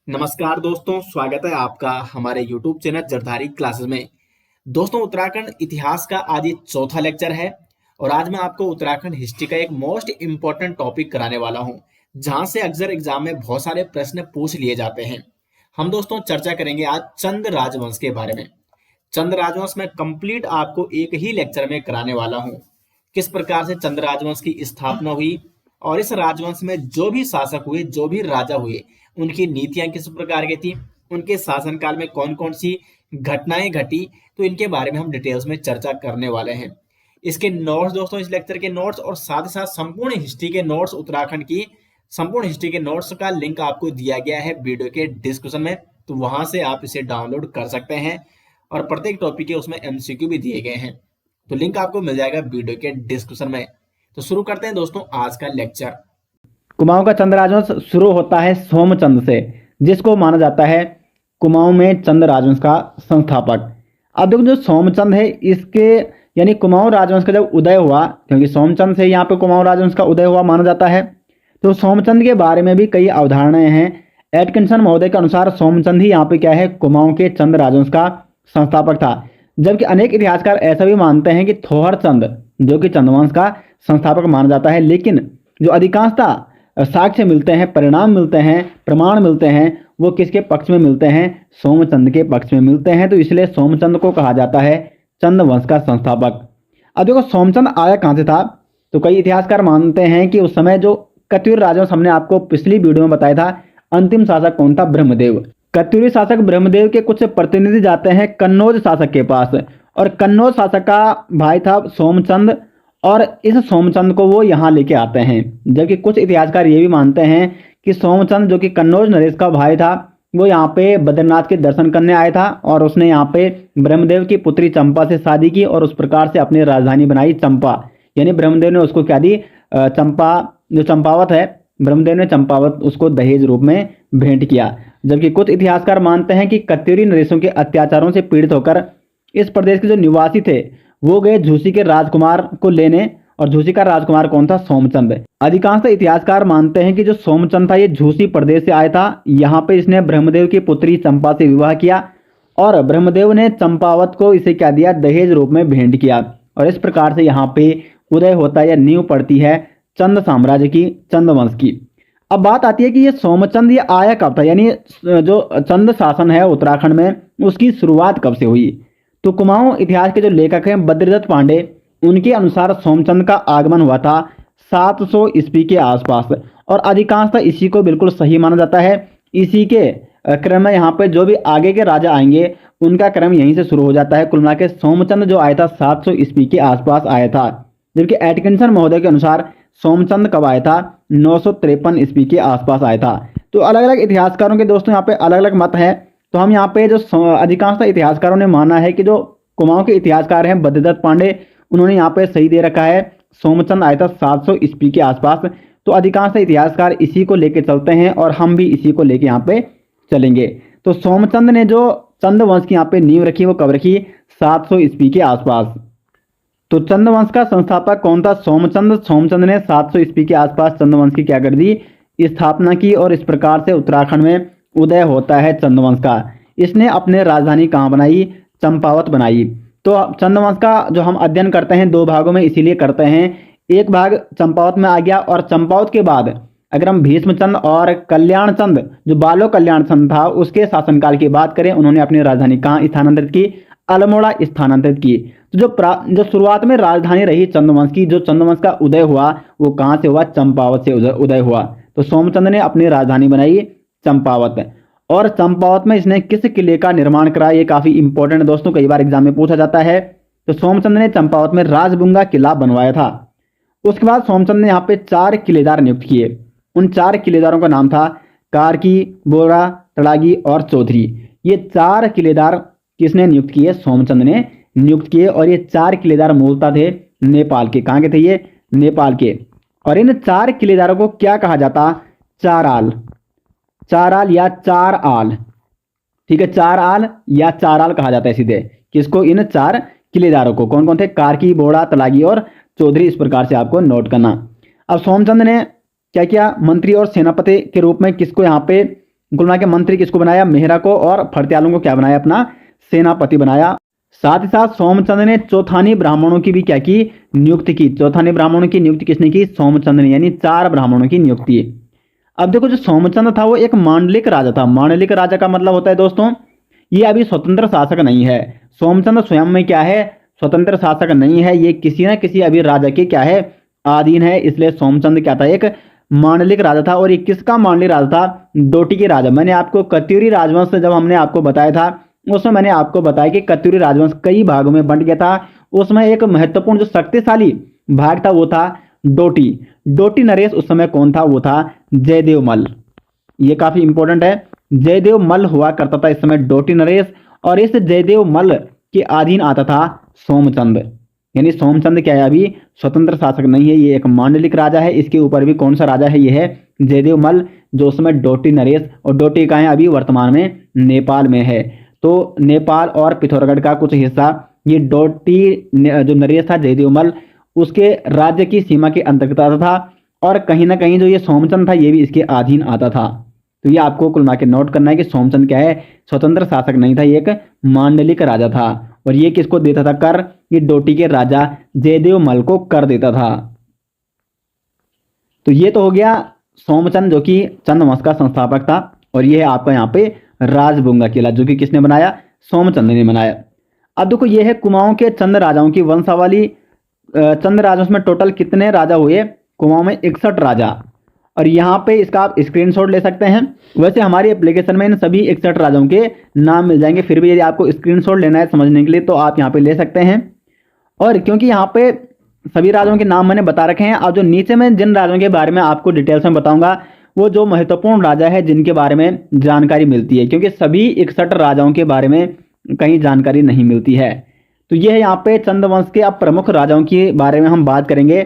नमस्कार दोस्तों, स्वागत है आपका हमारे YouTube चैनल जरधारी क्लासेस में। दोस्तों, उत्तराखंड इतिहास का आज ये चौथा लेक्चर है और आज मैं आपको उत्तराखंड हिस्ट्री का एक मोस्ट इम्पोर्टेंट टॉपिक कराने वाला हूं, जहां से अक्सर एग्जाम में बहुत सारे प्रश्न पूछ लिए जाते हैं। हम दोस्तों चर्चा करेंगे आज चंद राजवंश के बारे में। चंद राजवंश में कंप्लीट आपको एक ही लेक्चर में कराने वाला हूं। किस प्रकार से चंद राजवंश की स्थापना हुई और इस राजवंश में जो भी शासक हुए, जो भी राजा हुए, उनकी नीतियां किस प्रकार की थी, उनके शासनकाल में कौन कौन सी घटनाएं घटी, तो इनके बारे में हम डिटेल्स में चर्चा करने वाले हैं। इसके नोट्स दोस्तों, इस लेक्चर के नोट्स और साथ ही साथ संपूर्ण हिस्ट्री के नोट्स, उत्तराखंड की संपूर्ण हिस्ट्री के नोट्स का लिंक आपको दिया गया है वीडियो के डिस्क्रिप्शन में, तो वहां से आप इसे डाउनलोड कर सकते हैं और प्रत्येक टॉपिक के उसमें एमसीक्यू भी दिए गए हैं, तो लिंक आपको मिल जाएगा वीडियो के डिस्क्रिप्शन में। तो शुरू करते हैं दोस्तों आज का लेक्चर। कुमाऊं का चंद राजवंश शुरू होता है सोमचंद से, जिसको माना जाता है कुमाऊं में चंद राजवंश का संस्थापक। अब देखो, जो सोमचंद है इसके यानी कुमाऊं राजवंश का जब उदय हुआ, क्योंकि सोमचंद से यहाँ पे कुमाऊं राजवंश का उदय हुआ माना जाता है, तो सोमचंद के बारे में भी कई अवधारणाएं हैं। एटकिंसन महोदय के अनुसार सोमचंद ही यहाँ पे क्या है, कुमाऊं के चंद राजवंश का संस्थापक था। जबकि अनेक इतिहासकार ऐसा भी मानते हैं कि थोहर चंद जो कि चंदवंश का संस्थापक माना जाता है, लेकिन जो अधिकांशता साक्ष्य मिलते हैं, परिणाम मिलते हैं, प्रमाण मिलते हैं, वो किसके पक्ष में मिलते हैं? सोमचंद के पक्ष में मिलते हैं। तो इसलिए सोमचंद को कहा जाता है चंद वंश का संस्थापक। अब देखो, सोमचंद आया कहाँ से था? तो कई इतिहासकार मानते हैं कि उस समय जो कत्यूरी राजवंश, हमने आपको पिछली वीडियो में बताया था, अंतिम शासक कौन था? ब्रह्मदेव। कत्यूरी शासक ब्रह्मदेव के कुछ प्रतिनिधि जाते हैं कन्नौज शासक के पास, और कन्नौज शासक का भाई था सोमचंद, और इस सोमचंद को वो यहाँ लेके आते हैं। जबकि कुछ इतिहासकार ये भी मानते हैं कि सोमचंद जो कि कन्नौज नरेश का भाई था, वो यहाँ पे बद्रीनाथ के दर्शन करने आया था और उसने यहाँ पे ब्रह्मदेव की पुत्री चंपा से शादी की और उस प्रकार से अपनी राजधानी बनाई चंपा। यानी ब्रह्मदेव ने उसको क्या दी? चंपा, जो चंपावत है, ब्रह्मदेव ने चंपावत उसको दहेज रूप में भेंट किया। जबकि कुछ इतिहासकार मानते हैं कि कत्यूरी नरेशों के अत्याचारों से पीड़ित होकर इस प्रदेश के जो निवासी थे वो गए झूसी के राजकुमार को लेने, और झूसी का राजकुमार कौन था? सोमचंद। अधिकांश इतिहासकार मानते हैं कि जो सोमचंद था ये झूसी प्रदेश से आया था। यहाँ पे इसने ब्रह्मदेव की पुत्री चंपा से विवाह किया और ब्रह्मदेव ने चंपावत को इसे क्या दिया? दहेज रूप में भेंट किया। और इस प्रकार से यहाँ पे उदय होता है या नींव पड़ती है चंद साम्राज्य की, चंद वंश की। अब बात आती है कि ये सोमचंद ये आया कब था, यानी जो चंद शासन है उत्तराखंड में उसकी शुरुआत कब से हुई? तो कुमाऊं इतिहास के जो लेखक हैं बद्रीदत्त पांडे, उनके अनुसार सोमचंद का आगमन हुआ था 700 ईस्वी के आसपास, और अधिकांशतः इसी को बिल्कुल सही माना जाता है। इसी के क्रम में यहाँ पे जो भी आगे के राजा आएंगे उनका क्रम यहीं से शुरू हो जाता है। कुल मिला के सोमचंद जो आया था 700 ईस्वी के आसपास आया था। जबकि एटकिंसन महोदय के अनुसार सोमचंद कब आया था? 953 ईस्वी के आसपास आया था। तो अलग अलग इतिहासकारों के दोस्तों यहाँ पे अलग अलग मत है। तो हम यहाँ पे जो अधिकांशतः इतिहासकारों ने माना है कि जो कुमाऊं के इतिहासकार हैं बद्रीदत्त पांडे, उन्होंने यहाँ पे सही दे रखा है, सोमचंद आया था 700 ईस्वी के आसपास। तो अधिकांश इतिहासकार इसी को लेके चलते हैं और हम भी इसी को लेके यहाँ पे चलेंगे। तो सोमचंद ने जो चंद वंश की यहाँ पे नींव रखी वो कब रखी? 700 ईस्वी के आसपास। तो चंद वंश का संस्थापक कौन था? सोमचंद। सोमचंद ने 700 ईस्वी के आसपास चंद वंश की क्या कर दी? स्थापना की, और इस प्रकार से उत्तराखंड में उदय होता है चंदवंश का। इसने अपने राजधानी कहाँ बनाई? चंपावत बनाई। तो चंदवंश का जो हम अध्ययन करते हैं दो भागों में इसीलिए करते हैं। एक भाग चंपावत में आ गया, और चंपावत के बाद अगर हम भीष्मचंद और कल्याणचंद, जो बालो कल्याणचंद था, उसके शासनकाल की बात करें, उन्होंने अपनी राजधानी कहाँ स्थानांतरित की? अल्मोड़ा स्थानांतरित की। तो जो शुरुआत में राजधानी रही चंदवंश की, जो चंदवंश का उदय हुआ वो कहाँ से हुआ? चंपावत से उदय हुआ। तो सोमचंद ने अपनी राजधानी बनाई चंपावत। और चंपावत में इसने किस किले का निर्माण कराया? ये काफी इंपॉर्टेंट है दोस्तों, कई बार एग्जाम में पूछा जाता है। तो सोमचंद ने चंपावत में राजबुंगा किला बनवाया था। उसके बाद सोमचंद ने यहाँ पे 4 किलेदार नियुक्त किए। उन 4 किलेदारों का नाम था कार्की, बोरा, तड़ागी और चौधरी। ये 4 किलेदार किसने नियुक्त किए? सोमचंद ने नियुक्त किए। और ये 4 किलेदार मूलतः थे नेपाल के। कहाँ के थे ये? नेपाल के। और इन 4 किलेदारों को क्या कहा जाता? चाराल, चाराल या चार आल। ठीक है, चार आल या चाराल कहा जाता है सीधे किसको? इन 4 किलेदारों को। कौन कौन थे? कार्की, बोड़ा, तलागी और चौधरी। इस प्रकार से आपको नोट करना। अब सोमचंद ने क्या किया? मंत्री और सेनापति के रूप में किसको यहाँ पे कुल मिला के मंत्री किसको बनाया, मेहरा को, और फरत्यालों को क्या बनाया, अपना सेनापति बनाया। साथ ही साथ सोमचंद ने चौथानी ब्राह्मणों की भी क्या की, नियुक्ति की। चौथानी ब्राह्मणों की नियुक्ति किसने की, सोमचंद ने, यानी 4 ब्राह्मणों की नियुक्ति। अब देखो जो सोमचंद था वो एक मांडलिक राजा था। मांडलिक राजा का मतलब होता है दोस्तों, ये अभी स्वतंत्र शासक नहीं है। सोमचंद स्वयं में क्या है, स्वतंत्र शासक नहीं है, ये किसी न किसी अभी राजा के क्या है, अधीन है। इसलिए सोमचंद क्या था, एक मांडलिक राजा था। और ये किसका मांडलिक राजा था, डोटी के राजा। मैंने आपको कत्यूरी राजवंश जब हमने आपको बताया था, उसमें मैंने आपको बताया कि कत्यूरी राजवंश कई भागों में बंट गया था। उसमें एक महत्वपूर्ण जो शक्तिशाली भाग था वो था डोटी। डोटी नरेश उस समय कौन था, वो था जयदेव मल्ल। ये काफी इंपॉर्टेंट है। जयदेव मल्ल हुआ करता था इस समय डोटी नरेश, और इस जयदेव मल्ल के अधीन आता था सोमचंद। यानी सोमचंद क्या है, अभी स्वतंत्र शासक नहीं है, ये एक मांडलिक राजा है। इसके ऊपर भी कौन सा राजा है, ये है जयदेव मल्ल, जो उसमें डोटी नरेश, और डोटी का है अभी वर्तमान में नेपाल में है। तो नेपाल और पिथौरागढ़ का कुछ हिस्सा ये डोटी जो नरेश था जयदेव मल्ल, उसके राज्य की सीमा के अंतर्गत आता था। और कहीं ना कहीं जो ये सोमचंद था ये भी इसके अधीन आता था। तो ये आपको कुल मिला के नोट करना है कि सोमचंद क्या है, स्वतंत्र शासक नहीं था, ये एक मांडलिक राजा था। और ये किसको देता था कर, ये डोटी के राजा जयदेव मल्ल को कर देता था। तो ये तो हो गया सोमचंद जो कि चंद वंश का संस्थापक था। और ये है आपका यहाँ पे राजबुंगा किला, जो कि किसने बनाया, सोमचंद ने बनाया। अब देखो ये है कुमाऊं के चंद राजाओं की वंशावली। चंद राजाओं में टोटल कितने राजा हुए, कुमाऊं में 61 राजा। और यहाँ पे इसका आप स्क्रीनशॉट ले सकते हैं। वैसे हमारी एप्लीकेशन में इन सभी 61 राजाओं के नाम मिल जाएंगे, फिर भी यदि आपको स्क्रीनशॉट लेना है समझने के लिए तो आप यहाँ पे ले सकते हैं। और क्योंकि यहाँ पे सभी राजाओं के नाम मैंने बता रखे हैं, अब जो नीचे में जिन राजाओं के बारे में आपको डिटेल्स में बताऊंगा वो जो महत्वपूर्ण राजा है जिनके बारे में जानकारी मिलती है, क्योंकि सभी 61 राजाओं के बारे में कहीं जानकारी नहीं मिलती है। तो ये है यहाँ पे चंद वंश के अब प्रमुख राजाओं के बारे में हम बात करेंगे।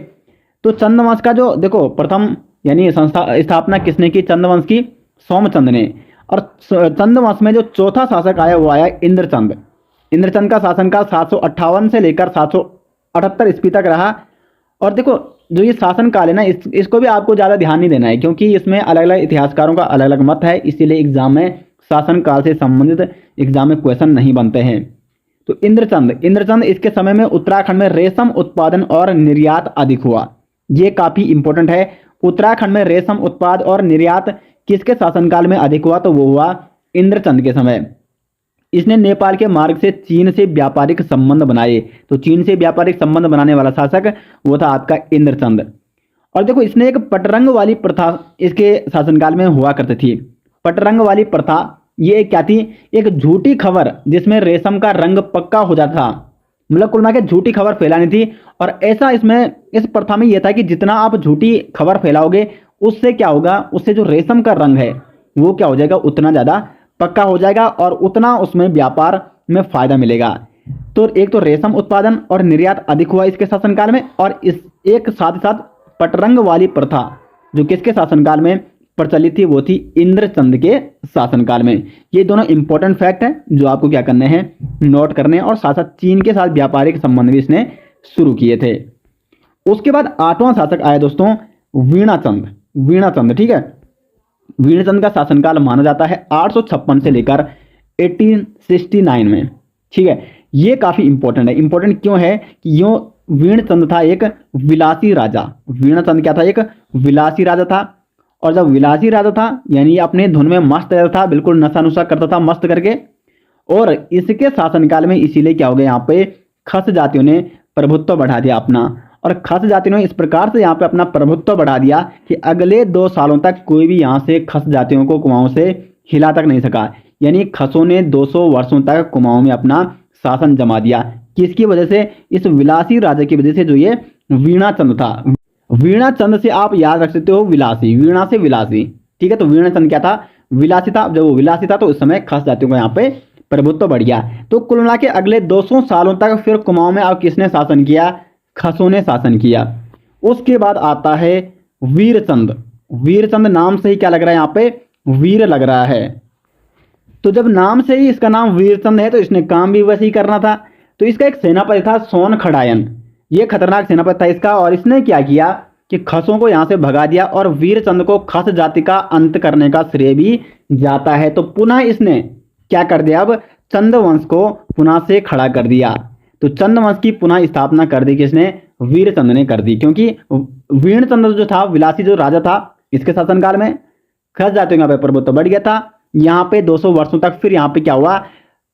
तो चंद वंश का जो देखो प्रथम यानी स्थापना किसने की, चंद वंश की सोमचंद ने। और चंद वंश में जो चौथा शासक आया वो आया इंद्रचंद। इंद्रचंद का शासनकाल 758 से लेकर 778 ईस्वी तक रहा। और देखो जो ये शासनकाल है ना, इसको भी आपको ज़्यादा ध्यान नहीं देना है, क्योंकि इसमें अलग अलग इतिहासकारों का अलग अलग मत है, इसीलिए एग्जाम में शासनकाल से संबंधित एग्जाम में क्वेश्चन नहीं बनते हैं। तो इंद्रचंद इसके समय में उत्तराखंड में रेशम उत्पादन और निर्यात अधिक हुआ। ये काफी इंपॉर्टेंट है। उत्तराखंड में रेशम उत्पाद और निर्यात किसके शासनकाल में अधिक हुआ, तो वो हुआ इंद्रचंद के समय। इसने नेपाल के मार्ग से चीन से व्यापारिक संबंध बनाए। तो चीन से व्यापारिक संबंध बनाने वाला शासक वो था आपका इंद्रचंद। और देखो इसने एक पटरंग वाली प्रथा इसके शासनकाल में हुआ करती थी। पटरंग वाली प्रथा ये क्या थी, एक झूठी खबर जिसमें रेशम का रंग पक्का हो जाता था। मतलब कुल मिला के झूठी खबर फैलानी थी। और ऐसा इसमें इस प्रथा में यह था कि जितना आप झूठी खबर फैलाओगे उससे क्या होगा, उससे जो रेशम का रंग है वो क्या हो जाएगा, उतना ज़्यादा पक्का हो जाएगा और उतना उसमें व्यापार में फायदा मिलेगा। तो एक तो रेशम उत्पादन और निर्यात अधिक हुआ इसके शासनकाल में, और इस एक साथ ही साथ पटरंग वाली प्रथा जो किसके शासनकाल में प्रचलित थी वो थी इंद्रचंद के शासनकाल में। ये दोनों इंपॉर्टेंट फैक्ट हैं जो आपको क्या करने हैं, नोट करने हैं। और साथ साथ चीन के साथ व्यापारिक संबंध भी इसने शुरू किए थे। उसके बाद 8वां शासक आया दोस्तों वीणाचंद। ठीक है, वीणाचंद का शासनकाल माना जाता है 856 से लेकर 1869 में। ठीक है, ये काफी इंपॉर्टेंट है। इंपॉर्टेंट क्यों है कि यो वीणचंद था एक विलासी राजा। वीणाचंद क्या था, एक विलासी राजा था। और जब विलासी राजा था यानी अपने धुन में मस्त रहता था, बिल्कुल नशा नुशा करता था मस्त करके। और इसके शासनकाल में इसीलिए क्या हो गया, यहाँ पे खस जातियों ने प्रभुत्व बढ़ा दिया अपना। और खस जातियों ने इस प्रकार से यहाँ पे अपना प्रभुत्व बढ़ा दिया कि अगले 2 सालों तक कोई भी यहाँ से खस जातियों को कुमाऊं से हिला तक नहीं सका। यानी खसों ने 200 वर्षों तक कुमाऊं में अपना शासन जमा दिया। किसकी वजह से, इस विलासी राजा की वजह से जो ये वीणाचंद था। वीणाचंद से आप याद रख सकते हो विलासी, वीणा से विलासी। ठीक है, तो वीणाचंद क्या था, विलासी था। जब वो विलासी था तो उस समय खस जातियों को यहाँ पे प्रभुत्व बढ़ गया। तो कुल मिला के अगले 200 सालों तक फिर कुमाऊं में अब किसने शासन किया, खसों ने शासन किया। उसके बाद आता है वीरचंद। वीरचंद नाम से ही क्या लग रहा है, यहाँ पे वीर लग रहा है। तो जब नाम से ही इसका नाम वीरचंद है तो इसने काम भी वैसे ही करना था। तो इसका एक सेनापति था सोन खड़ायन। ये खतरनाक सेनापति था इसका। और इसने क्या किया, कि खसों को यहाँ से भगा दिया और वीरचंद को खस जाति का अंत करने का श्रेय भी जाता है। तो पुनः इसने क्या कर दिया, अब चंद वंश को पुनः से खड़ा कर दिया। तो चंद वंश की पुनः स्थापना कर दी किसने, वीरचंद ने कर दी, क्योंकि वीरचंद जो था, विलासी जो राजा था, इसके शासनकाल में खस जातियों का प्रभुत्व बढ़ गया था। यहाँ पे 200 वर्षों तक फिर यहाँ पे क्या हुआ,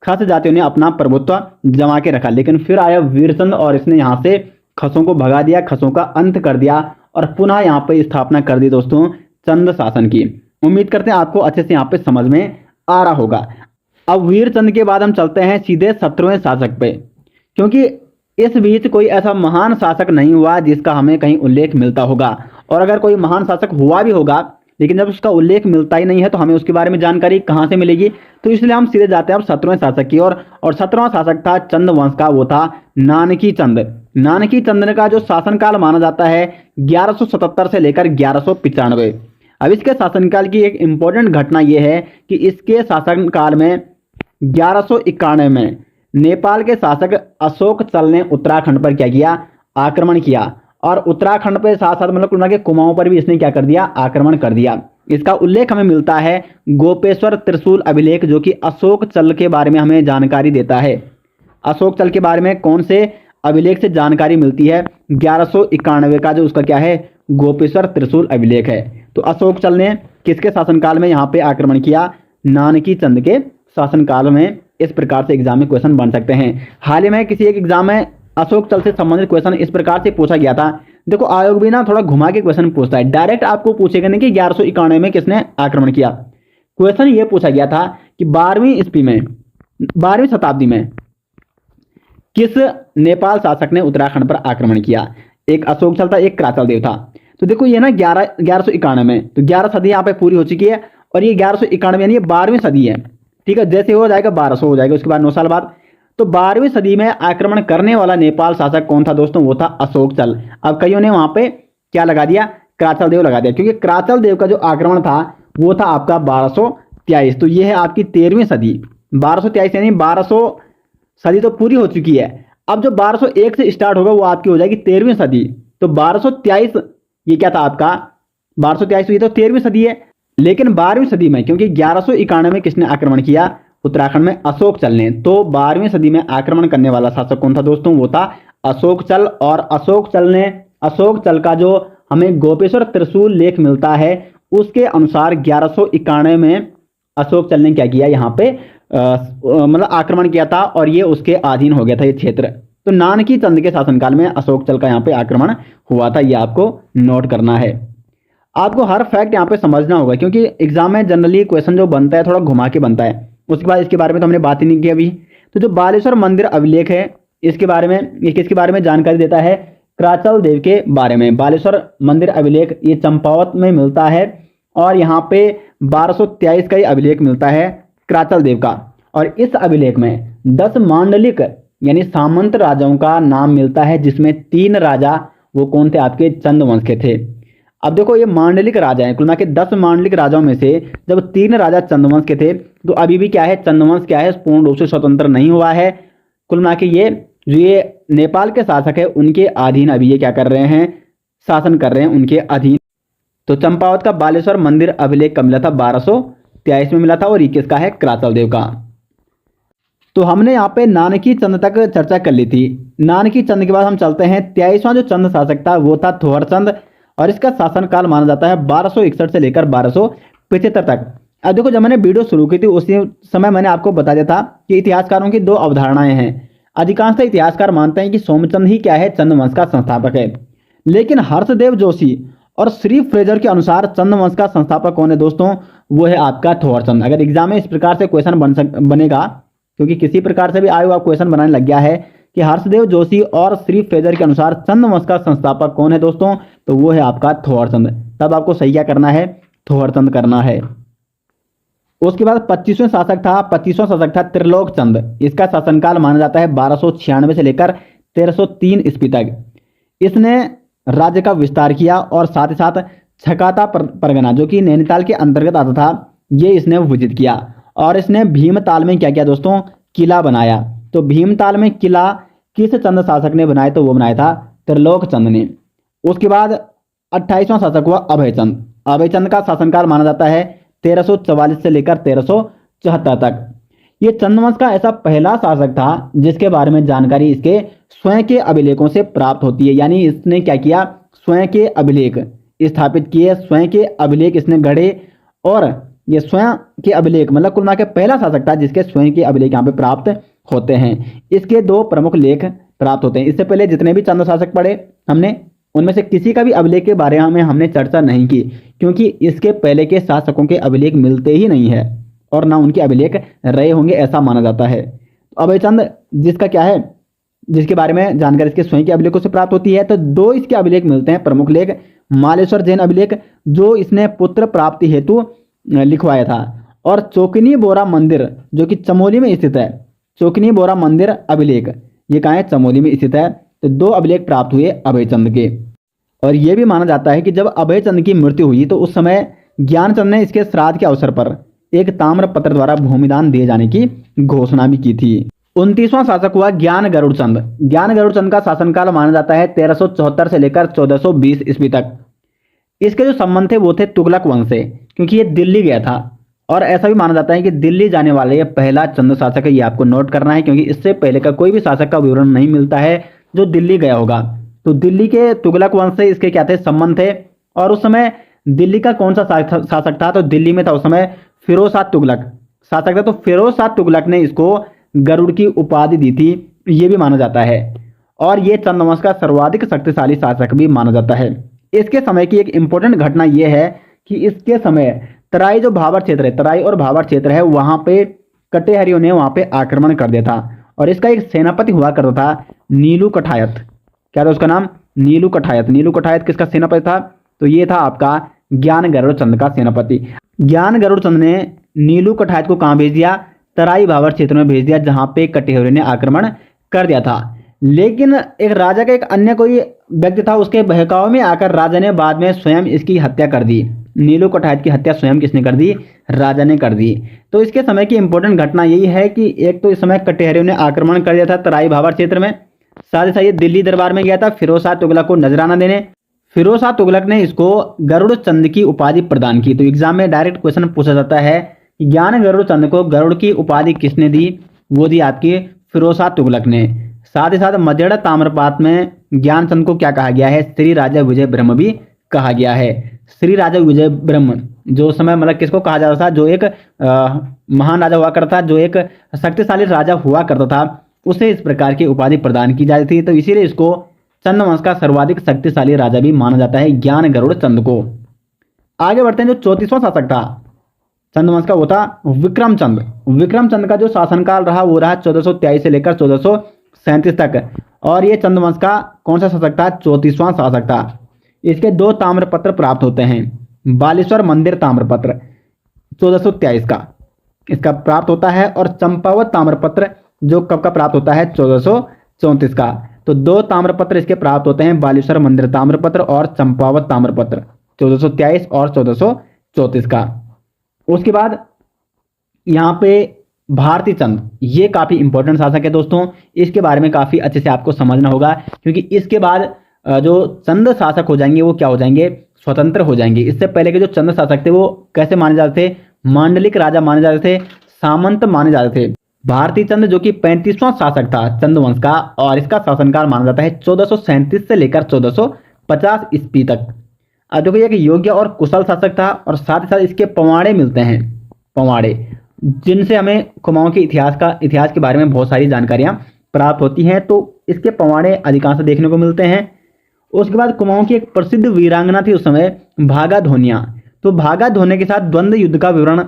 खस जातियों ने अपना प्रभुत्व जमा के रखा। लेकिन फिर आया वीरचंद और इसने यहाँ से खसों को भगा दिया, खसों का अंत कर दिया और पुनः यहाँ पे स्थापना कर दी दोस्तों चंद शासन की। उम्मीद करते हैं आपको अच्छे से यहाँ पे समझ में आ रहा होगा। अब वीरचंद के बाद हम चलते हैं सीधे 17वें शासक पे, क्योंकि इस बीच कोई ऐसा महान शासक नहीं हुआ जिसका हमें कहीं उल्लेख मिलता होगा, और अगर कोई महान शासक हुआ भी होगा लेकिन जब उसका उल्लेख मिलता ही नहीं है तो हमें उसके बारे में जानकारी कहाँ से मिलेगी। तो इसलिए हम सीधे जाते हैं अब 17वें शासक की ओर, और 17वां शासक था चंद वंश का, वो था नानकी चंद। नानकी चंद का जो शासनकाल माना जाता है 1177 से लेकर 1195। अब इसके शासनकाल की एक इंपॉर्टेंट घटना यह है कि इसके शासनकाल में 1191 में नेपाल के शासक अशोक चल ने उत्तराखंड पर क्या किया, आक्रमण किया, और उत्तराखंड पे साथ साथ मतलब कुल के कुमाऊं पर भी इसने क्या कर दिया, आक्रमण कर दिया। इसका उल्लेख हमें मिलता है गोपेश्वर त्रिशूल अभिलेख, जो कि अशोक चल के बारे में हमें जानकारी देता है। अशोक चल के बारे में कौन से अभिलेख से जानकारी मिलती है, 1191 का जो उसका क्या है, गोपेश्वर त्रिशूल अभिलेख है। तो अशोक चल ने किसके शासनकाल में यहाँ पे आक्रमण किया, नानकी चंद के शासनकाल में। इस प्रकार से एग्जाम में क्वेश्चन बन सकते हैं। हाल ही में किसी एक एग्जाम में अशोक चल से संबंधित क्वेश्चन इस प्रकार से पूछा गया था। देखो आयोग भी ना थोड़ा घुमा के क्वेश्चन पूछता है, डायरेक्ट आपको पूछेगा नहीं कि 1191 में किसने आक्रमण किया। क्वेश्चन ये पूछा गया था कि 12वीं ईस्वी में, 12वीं शताब्दी में किस नेपाल शासक ने उत्तराखंड पर आक्रमण किया। एक अशोक चल था, एक कराचल देव था। तो देखो ये ना 1191 में, तो 11 सदी यहाँ पे पूरी हो चुकी है, और ये 1191 यानी ये 12वीं सदी है। ठीक है, जैसे हो जाएगा 1200 हो जाएगा, उसके बाद 9 साल बाद। तो 12वीं सदी में आक्रमण करने वाला नेपाल शासक कौन था दोस्तों, वो था अशोक चल। अब कईयों ने वहां पे क्या लगा दिया, कराचल देव लगा दिया, क्योंकि कराचल देव का जो आक्रमण था वो था आपका 1223। तो ये है आपकी 13वीं सदी, 1223 यानी 1200 सदी तो पूरी हो चुकी है। अब जो 1201 से स्टार्ट होगा वो आपकी हो जाएगी 13वीं सदी। तो 1223 ये क्या था आपका, 1223 ये तो 13वीं सदी है। लेकिन 12वीं सदी में, क्योंकि 1191 में किसने आक्रमण किया, उत्तराखंड में अशोक चल ने, तो 12वीं सदी में आक्रमण करने वाला शासक कौन था दोस्तों, वो था अशोक चल। और अशोक चल का जो हमें गोपेश्वर त्रिशूल लेख मिलता है उसके अनुसार 1191 में अशोक चल ने क्या किया, यहाँ पे मतलब आक्रमण किया था, और ये उसके अधीन हो गया था ये क्षेत्र। तो नानकी चंद के शासनकाल में अशोक चल का यहाँ पे आक्रमण हुआ था, ये आपको नोट करना है। आपको हर फैक्ट यहाँ पे समझना होगा, क्योंकि एग्जाम में जनरली क्वेश्चन जो बनता है थोड़ा घुमा के बनता है। उसके बाद इसके बारे में तो हमने बात ही नहीं की अभी। तो जो बालेश्वर मंदिर अभिलेख है, इसके बारे में, ये किसके बारे में जानकारी देता है, कराचल देव के बारे में। बालेश्वर मंदिर अभिलेख ये चंपावत में मिलता है, और यहाँ पे 1223 का ही अभिलेख मिलता है कराचल देव का। और इस अभिलेख में 10 मांडलिक यानी सामंत राजाओं का नाम मिलता है, जिसमें 3 राजा वो कौन थे, आपके चंद वंश के थे। अब देखो ये मांडलिक राजा हैं, कुल मिला के 10 मांडलिक राजाओं में से जब 3 राजा चंद्रवंश के थे, तो अभी भी क्या है, चंद्रवंश क्या है, पूर्ण रूप से स्वतंत्र नहीं हुआ है। कुल मिला के ये जो ये नेपाल के शासक है उनके अधीन अभी ये क्या कर रहे हैं, शासन कर रहे हैं उनके अधीन। तो चंपावत का बालेश्वर मंदिर अभिलेख कब मिला था, 1223 में मिला था, और ये किसका है, कराचल देव का। तो हमने यहाँ पे नानकी चंद तक चर्चा कर ली थी। नानकी चंद के बाद हम चलते हैं 23वां जो चंद शासक था वो था थोहर चंद, और इसका शासनकाल माना जाता है 1261 से लेकर 1275 तक। अब देखो जब मैंने वीडियो शुरू की थी उसी समय मैंने आपको बता दिया था कि इतिहासकारों की 2 अवधारणाएं हैं। अधिकांश इतिहासकार मानते हैं कि सोमचंद ही क्या है, चंद्रवंश का संस्थापक है। लेकिन हर्षदेव जोशी और श्री फ्रेजर के अनुसार चंद्रवंश का संस्थापक कौन है दोस्तों, वो है आपका थोहर चंद। अगर एग्जाम में इस प्रकार से क्वेश्चन बनेगा, क्योंकि किसी प्रकार से भी आयोग आप क्वेश्चन बनाने लग गया है कि हर्षदेव जोशी और श्री फ्रेजर के अनुसार चंद्रवंश का संस्थापक कौन है दोस्तों, तो वो है आपका थोहर चंद। तब आपको सही क्या करना है, थोहर चंद करना है। उसके बाद 25वां शासक था त्रिलोक चंद। इसका शासनकाल माना जाता है 1296 से लेकर 1303 ईस्वी तक। इसने राज्य का विस्तार किया और साथ ही साथ छकाता परगना जो कि नैनीताल के अंतर्गत आता था, ये इसने विजित किया। और इसने भीमताल में क्या किया दोस्तों, किला बनाया। तो भीमताल में किला किस चंद शासक ने बनाया, तो वो बनाया था त्रिलोक चंद ने। उसके बाद 28वां शासक हुआ अभयचंद। अभयचंद का शासनकाल माना जाता है 1344 से लेकर 1374 तक। ये चंद्रवंश का ऐसा पहला शासक था जिसके बारे में जानकारी इसके स्वयं के अभिलेखों से प्राप्त होती है। यानी इसने क्या किया, स्वयं के अभिलेख स्थापित किए, स्वयं के अभिलेख इसने गढ़े, और ये स्वयं के अभिलेख मतलब कुल मिला के पहला शासक था जिसके स्वयं के अभिलेख यहाँ पे प्राप्त होते हैं। इसके दो प्रमुख लेख प्राप्त होते हैं। इससे पहले जितने भी चंद्र शासक पढ़े हमने, उनमें से किसी का भी अभिलेख के बारे में हमने चर्चा नहीं की, क्योंकि इसके पहले के शासकों के अभिलेख मिलते ही नहीं है और ना उनके अभिलेख रहे होंगे ऐसा माना जाता है। तो अभयचंद जिसका क्या है, जिसके बारे में जानकारी इसके स्वयं के अभिलेखों से प्राप्त होती है, तो दो इसके अभिलेख मिलते हैं प्रमुख लेख। मालेश्वर जैन अभिलेख जो इसने पुत्र प्राप्ति हेतु लिखवाया था, और चौकनी बोरा मंदिर जो कि चमोली में स्थित है। चौकनी बोरा मंदिर अभिलेख ये कहाँ है, चमोली में स्थित है। तो दो अभिलेख प्राप्त हुए अभयचंद के। और यह भी माना जाता है कि जब अभयचंद की मृत्यु हुई तो उस समय ज्ञानचंद ने इसके श्राद्ध के अवसर पर एक ताम्र पत्र द्वारा भूमिदान दिए जाने की घोषणा भी की थी। 29वां शासक हुआ ज्ञान गरुड़चंद। ज्ञान गरुड़चंद का शासनकाल माना जाता है 1374 से लेकर 1420 ईस्वी तक। इसके जो संबंध थे वो थे तुगलक वंश से, क्योंकि ये दिल्ली गया था। और ऐसा भी माना जाता है कि दिल्ली जाने वाले ये पहला चंद शासक है। ये आपको नोट करना है, क्योंकि इससे पहले का कोई भी शासक का विवरण नहीं मिलता है जो दिल्ली गया होगा। तो दिल्ली के तुगलक वंश से इसके क्या थे, संबंध थे। और उस समय दिल्ली का कौन सा शासक था, तो दिल्ली में था उस समय फिरोज शाह तुगलक शासक था। तो फिरोज शाह तुगलक ने इसको गरुड़ की उपाधि दी थी, ये भी माना जाता है। और ये चंद्रवंश का सर्वाधिक शक्तिशाली शासक भी माना जाता है। इसके समय की एक इंपॉर्टेंट घटना यह है कि इसके समय तराई जो भाबर क्षेत्र है, तराई और भाबर क्षेत्र है, वहां पे कटेहरियों ने वहां पे आक्रमण कर दिया था। और इसका एक सेनापति हुआ करता था नीलू कठायत। क्या था उसका नाम, नीलू कठायत। नीलू कठायत किसका सेनापति था, तो ये था आपका ज्ञान गरुड़चंद का सेनापति। ज्ञान गरुड़चंद ने नीलू कठायत को कहां भेज दिया, तराई भाबर क्षेत्र में भेज दिया, जहां पे कटेहरियों ने आक्रमण कर दिया था। लेकिन एक राजा का एक अन्य कोई व्यक्ति था, उसके बहकावे में आकर राजा ने बाद में स्वयं इसकी हत्या कर दी। नीलू कठायत की हत्या स्वयं किसने कर दी, राजा ने कर दी। तो इसके समय की इंपॉर्टेंट घटना यही है कि एक तो इस समय कटेहरियों ने आक्रमण कर दिया था तराई भाबर क्षेत्र में, साथ ही साथ ये दिल्ली दरबार में गया था फिरोज शाह तुगलक को नजराना देने। फिरोज शाह तुगलक ने इसको गरुड़ चंद की उपाधि प्रदान की। तो एग्जाम में डायरेक्ट क्वेश्चन पूछा जाता है कि ज्ञान गरुड़ चंद को गरुड़ की उपाधि किसने दी, वो दी आपकी फिरोज शाह तुगलक ने। साथ ही साथ मजेड़ा ताम्रपात में ज्ञानचंद को क्या कहा गया है, श्री राजा विजय ब्रह्म भी कहा गया है। श्री राजा विजय ब्रह्म जो समय मतलब किसको कहा जाता था, जो एक महान राजा हुआ करता था, जो एक शक्तिशाली राजा हुआ करता था, उसे इस प्रकार की उपाधि प्रदान की जाती थी। तो इसीलिए इसको चंद्रवंश का सर्वाधिक शक्तिशाली राजा भी माना जाता है ज्ञान गरुड़ चंद को। आगे बढ़ते हैं, जो 34वां शासक था चंद्रवंश का वो था विक्रम चंद। विक्रम चंद का जो शासनकाल रहा वो रहा 1423 से लेकर 1437 तक। और ये चंद्रवंश का कौन सा शासक था, 34वां शासक था। इसके दो ताम्रपत्र प्राप्त होते हैं। बालेश्वर मंदिर ताम्रपत्र 1423 का इसका प्राप्त होता है, और चंपावत ताम्रपत्र जो कब का प्राप्त होता है, 1434 का। तो दो ताम्रपत्र इसके प्राप्त होते हैं, बालेश्वर मंदिर ताम्रपत्र और चंपावत ताम्रपत्र 1423 और 1434 का। उसके बाद यहाँ पे भारती चंद, ये काफी इंपॉर्टेंट शासक है दोस्तों। इसके बारे में काफी अच्छे से आपको समझना होगा, क्योंकि इसके बाद जो चंद शासक हो जाएंगे वो क्या हो जाएंगे, स्वतंत्र हो जाएंगे। इससे पहले के जो चंद शासक थे वो कैसे माने जाते थे, मांडलिक राजा माने जाते थे, सामंत माने जाते थे। भारती चंद जो कि 35वां शासक था चंद्रवंश का, और इसका शासनकाल माना जाता है 1437 से लेकर 1450 ईस्वी तक। जो कि एक योग्य और कुशल शासक था। और साथ ही साथ इसके पवाड़े मिलते हैं, पवाड़े, जिनसे हमें कुमाऊं के इतिहास के बारे में बहुत सारी जानकारियां प्राप्त होती हैं। तो इसके पवाड़े अधिकांश देखने को मिलते हैं। उसके बाद कुमाऊं की एक प्रसिद्ध वीरांगना थी उस समय, भागा धोनिया। तो भागा धोने के साथ द्वंद्व युद्ध का विवरण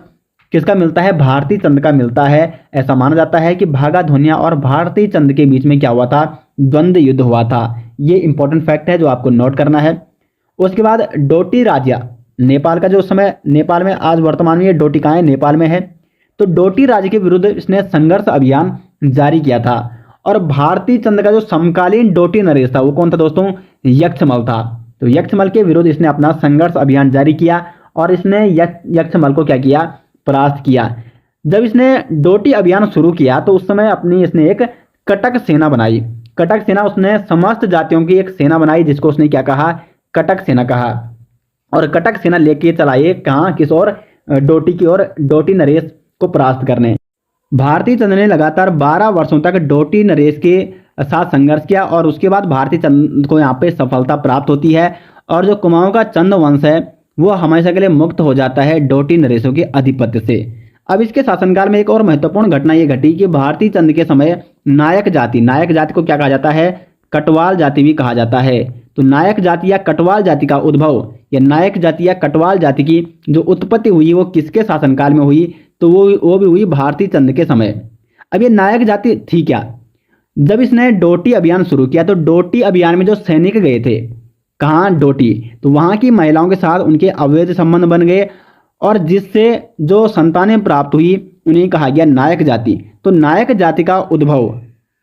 किसका मिलता है, भारती चंद का मिलता है। ऐसा माना जाता है कि भागा धोनिया और भारती चंद के बीच में क्या हुआ था, द्वंद्व युद्ध हुआ था। ये इंपॉर्टेंट फैक्ट है जो आपको नोट करना है। उसके बाद डोटी राज्य, नेपाल का जो समय, नेपाल में आज वर्तमान में ये डोटिकाएं नेपाल में है। तो डोटी राज्य के विरुद्ध इसने संघर्ष अभियान जारी किया था। और भारती चंद का जो समकालीन डोटी नरेश था वो कौन था दोस्तों, यक्षमल था। तो यक्षमल के विरुद्ध इसने अपना संघर्ष अभियान जारी किया, और इसने यक्षमल को क्या किया, परास्त किया। जब इसने डोटी अभियान शुरू किया तो उस समय अपनी इसने एक कटक सेना बनाई। कटक सेना उसने समस्त जातियों की एक सेना बनाई, जिसको उसने क्या कहा, कटक सेना कहा और कटक सेना लेके चलाए कहाँ, किस ओर, डोटी की ओर, डोटी नरेश को परास्त करने। भारती चंद ने लगातार 12 वर्षों तक डोटी नरेश के साथ संघर्ष किया और उसके बाद भारती चंद को यहाँ पे सफलता प्राप्त होती है और जो कुमाऊं का चंद वंश है वो हमेशा के लिए मुक्त हो जाता है डोटी नरेशों के आधिपत्य से। अब इसके शासनकाल में एक और महत्वपूर्ण घटना ये घटी कि भारती चंद के समय नायक जाति को क्या कहा जाता है, कटवाल जाति भी कहा जाता है। तो नायक जाति या कटवाल जाति का उद्भव या नायक जाति या कटवाल जाति की जो उत्पत्ति हुई वो किसके शासनकाल में हुई, तो वो भी हुई भारती चंद के समय। अब ये नायक जाति थी क्या, जब इसने डोटी अभियान शुरू किया तो डोटी अभियान में जो सैनिक गए थे कहाँ, डोटी, तो वहाँ की महिलाओं के साथ उनके अवैध संबंध बन गए और जिससे जो संतानें प्राप्त हुई उन्हें कहा गया नायक जाति। तो नायक जाति का उद्भव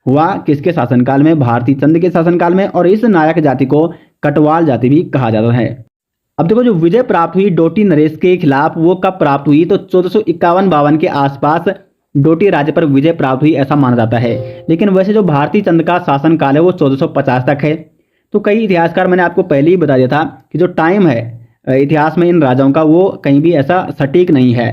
हुआ किसके शासनकाल में, भारती चंद के शासनकाल में, और इस नायक जाति को कटवाल जाति भी कहा जाता है। अब देखो जो विजय प्राप्त हुई डोटी नरेश के खिलाफ वो कब प्राप्त हुई, तो 1451-52 के आसपास डोटी राज्य पर विजय प्राप्त हुई ऐसा माना जाता है। लेकिन वैसे जो भारती चंद का शासनकाल है वो 1450 तक है। तो कई इतिहासकार, मैंने आपको पहले ही बता दिया था कि जो टाइम है इतिहास में इन राजाओं का वो कहीं भी ऐसा सटीक नहीं है,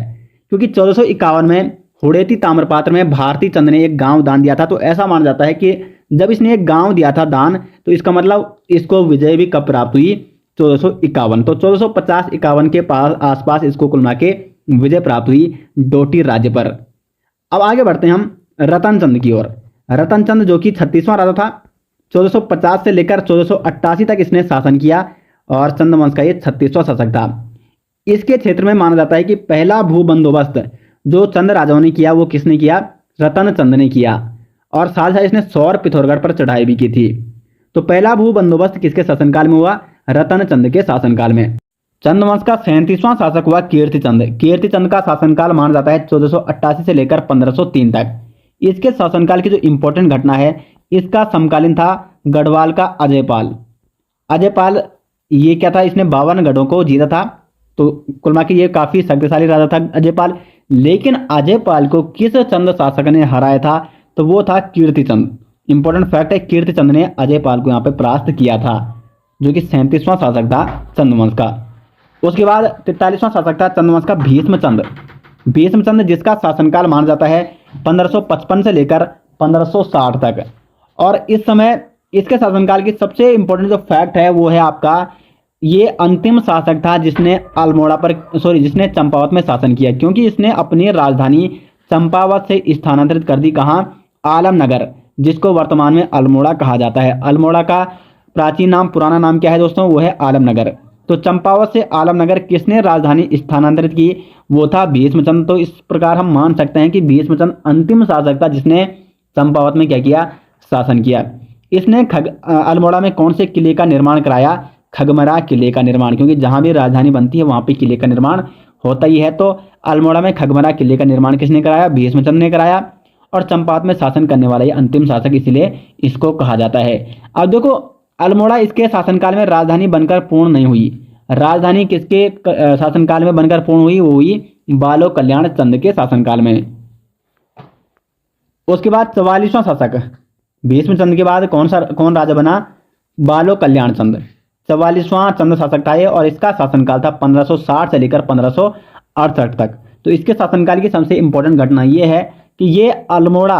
क्योंकि 1451 में हुड़ेती ताम्रपात्र में भारती चंद ने एक गांव दान दिया था। तो ऐसा माना जाता है कि जब इसने एक गांव दिया था दान तो इसका मतलब इसको विजय भी कब प्राप्त हुई, 1451। तो 1450-51 के पास आसपास इसको कुल मिला के विजय प्राप्त हुई डोटी राज्य पर। अब आगे बढ़ते हैं हम रतन चंद की ओर। रतन चंद जो कि 36वां राजा था, 1450 से लेकर 1488 तक इसने शासन किया और चंद वंश का ये 36वां शासक था। इसके क्षेत्र में माना जाता है कि पहला भू बंदोबस्त जो चंद राजाओं ने किया वो किसने किया, रतन चंद ने किया, और साथ साथ इसने सौर पिथौरागढ़ पर चढ़ाई भी की थी। तो पहला भू बंदोबस्त किसके शासनकाल में हुआ, रतन चंद के शासनकाल में। चंद वंश का 37वां शासक हुआ कीर्तिचंद। कीर्तिचंद का शासनकाल माना जाता है 1488 से लेकर 1503 तक। इसके शासनकाल की जो इंपॉर्टेंट घटना है इसका समकालीन था गढ़वाल का अजयपाल। अजयपाल ये क्या था, इसने 52 गढ़ों को जीता था। तो कुल मिला के ये काफी शक्तिशाली राजा था अजयपाल। लेकिन अजयपाल को किस चंद शासक ने हराया था, तो वो था कीर्तिचंद। इंपॉर्टेंट फैक्ट है, कीर्तिचंद ने अजयपाल को यहाँ पे परास्त किया था, जो कि 37वां शासक था चंदवंश का। उसके बाद 43वां शासक था चंदवंश का भीष्मचंद। भीष्मचंद जिसका शासनकाल माना जाता है 1555 से लेकर 1560 तक। और इस समय इसके शासनकाल की सबसे इंपॉर्टेंट जो फैक्ट है वो है आपका, ये अंतिम शासक था जिसने चंपावत में शासन किया, क्योंकि इसने अपनी राजधानी चंपावत से स्थानांतरित कर दी कहाँ, आलमनगर, जिसको वर्तमान में अल्मोड़ा कहा जाता है। अल्मोड़ा का प्राचीन नाम, पुराना नाम क्या है दोस्तों, वो है आलमनगर। तो चंपावत से आलमनगर किसने राजधानी स्थानांतरित की, वो था भीष्मचंद। तो इस प्रकार हम मान सकते हैं कि भीष्मचंद अंतिम शासक था जिसने चंपावत में क्या किया, शासन किया। इसने अल्मोड़ा में कौन से किले का निर्माण कराया, खगमरा किले का निर्माण, क्योंकि जहां भी राजधानी बनती है वहां पे किले का निर्माण होता ही है। तो अल्मोड़ा में खगमरा किले का निर्माण किसने कराया, भीष्मचंद ने कराया। और चंपावत में शासन करने वाला ये अंतिम शासक, इसलिए इसको कहा जाता है। अब देखो अल्मोड़ा इसके शासनकाल में राजधानी बनकर पूर्ण नहीं हुई। राजधानी किसके शासनकाल में बनकर पूर्ण हुई, वो हुई बालो कल्याण चंद के शासनकाल में। उसके बाद 44वां शासक, भीष्मचंद के बाद कौन राजा बना, बालो कल्याण चंद। 44वां चंद शासक था ये, और इसका शासनकाल था 1560 से लेकर 1568 तक। तो इसके शासनकाल की सबसे इंपॉर्टेंट घटना ये है कि ये अल्मोड़ा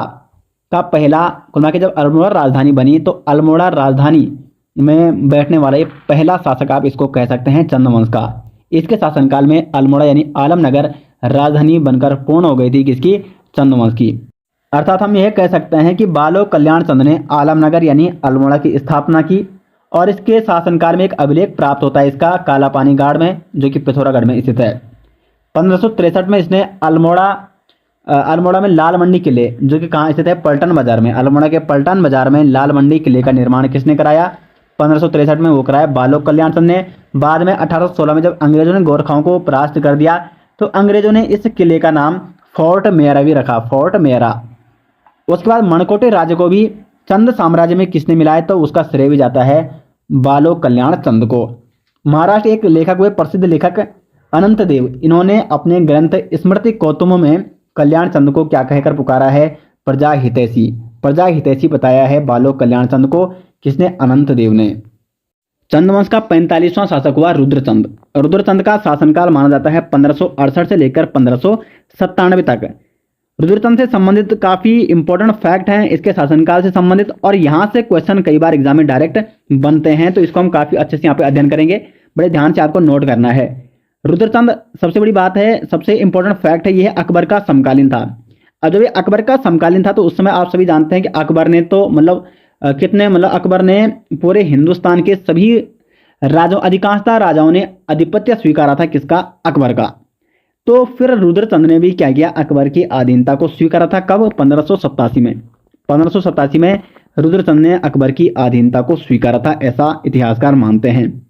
का पहला, कुल मिला के जब अल्मोड़ा राजधानी बनी तो अल्मोड़ा राजधानी में बैठने वाला ये पहला शासक, आप इसको कह सकते हैं चंदवंश का। इसके शासनकाल में अल्मोड़ा यानी आलमनगर राजधानी बनकर पूर्ण हो गई थी किसकी, चंदवंश की। अर्थात हम यह कह सकते हैं कि बालो कल्याण चंद ने आलमनगर यानी अल्मोड़ा की स्थापना की, और इसके शासनकाल में एक अभिलेख प्राप्त होता है इसका कालापानी गाड़ में, जो कि पिथौरागढ़ में स्थित है। 1563 में इसने अल्मोड़ा में लाल मंडी किले, जो कि कहाँ स्थित है, पलटन बाजार में। अल्मोड़ा के पलटन बाजार में लाल मंडी किले का निर्माण किसने कराया, 1563 में वो कराया बालो कल्याण चंद ने। बाद में 1816 में जब अंग्रेजों ने गोरखाओं को परास्त कर दिया तो अंग्रेजों ने इस किले का नाम फोर्ट मेरा भी रखा, फोर्ट मेरा। उसके बाद मणकोटे राज्य को भी चंद साम्राज्य में किसने मिलाया, तो उसका श्रेय भी जाता है बालो कल्याण चंद को। महाराष्ट्र एक लेखक हुए प्रसिद्ध लेखक अनंत देव, इन्होंने अपने ग्रंथ स्मृति कौतुम में कल्याण चंद को क्या कहकर पुकारा है, प्रजा हितैषी। प्रजा हितैषी बताया है बालो कल्याण चंद को, किसने, अनंत देव ने। चंद का 45वां शासक हुआ रुद्रचंद। रुद्रचंद का शासनकाल माना जाता है 1568 से लेकर 1597 तक। रुद्रचंद से संबंधित काफी इंपॉर्टेंट फैक्ट हैं इसके शासनकाल से संबंधित, और यहां से क्वेश्चन कई बार एग्जाम में डायरेक्ट बनते हैं, तो इसको हम काफी अच्छे से यहाँ पे अध्ययन करेंगे। बड़े ध्यान से आपको नोट करना है। रुद्रचंद, सबसे बड़ी बात है, सबसे इंपॉर्टेंट फैक्ट है, यह अकबर का समकालीन था। अब जब ये अकबर का समकालीन था तो उस समय आप सभी जानते हैं कि अकबर ने तो अकबर ने पूरे हिंदुस्तान के सभी राजाओं, अधिकांशतः राजाओं ने आधिपत्य स्वीकारा था किसका? अकबर का। तो फिर रुद्रचंद ने भी क्या किया? अकबर की अधीनता को स्वीकारा था। कब? 1587 में। 1587 में रुद्रचंद ने अकबर की अधीनता को स्वीकारा था, ऐसा इतिहासकार मानते हैं।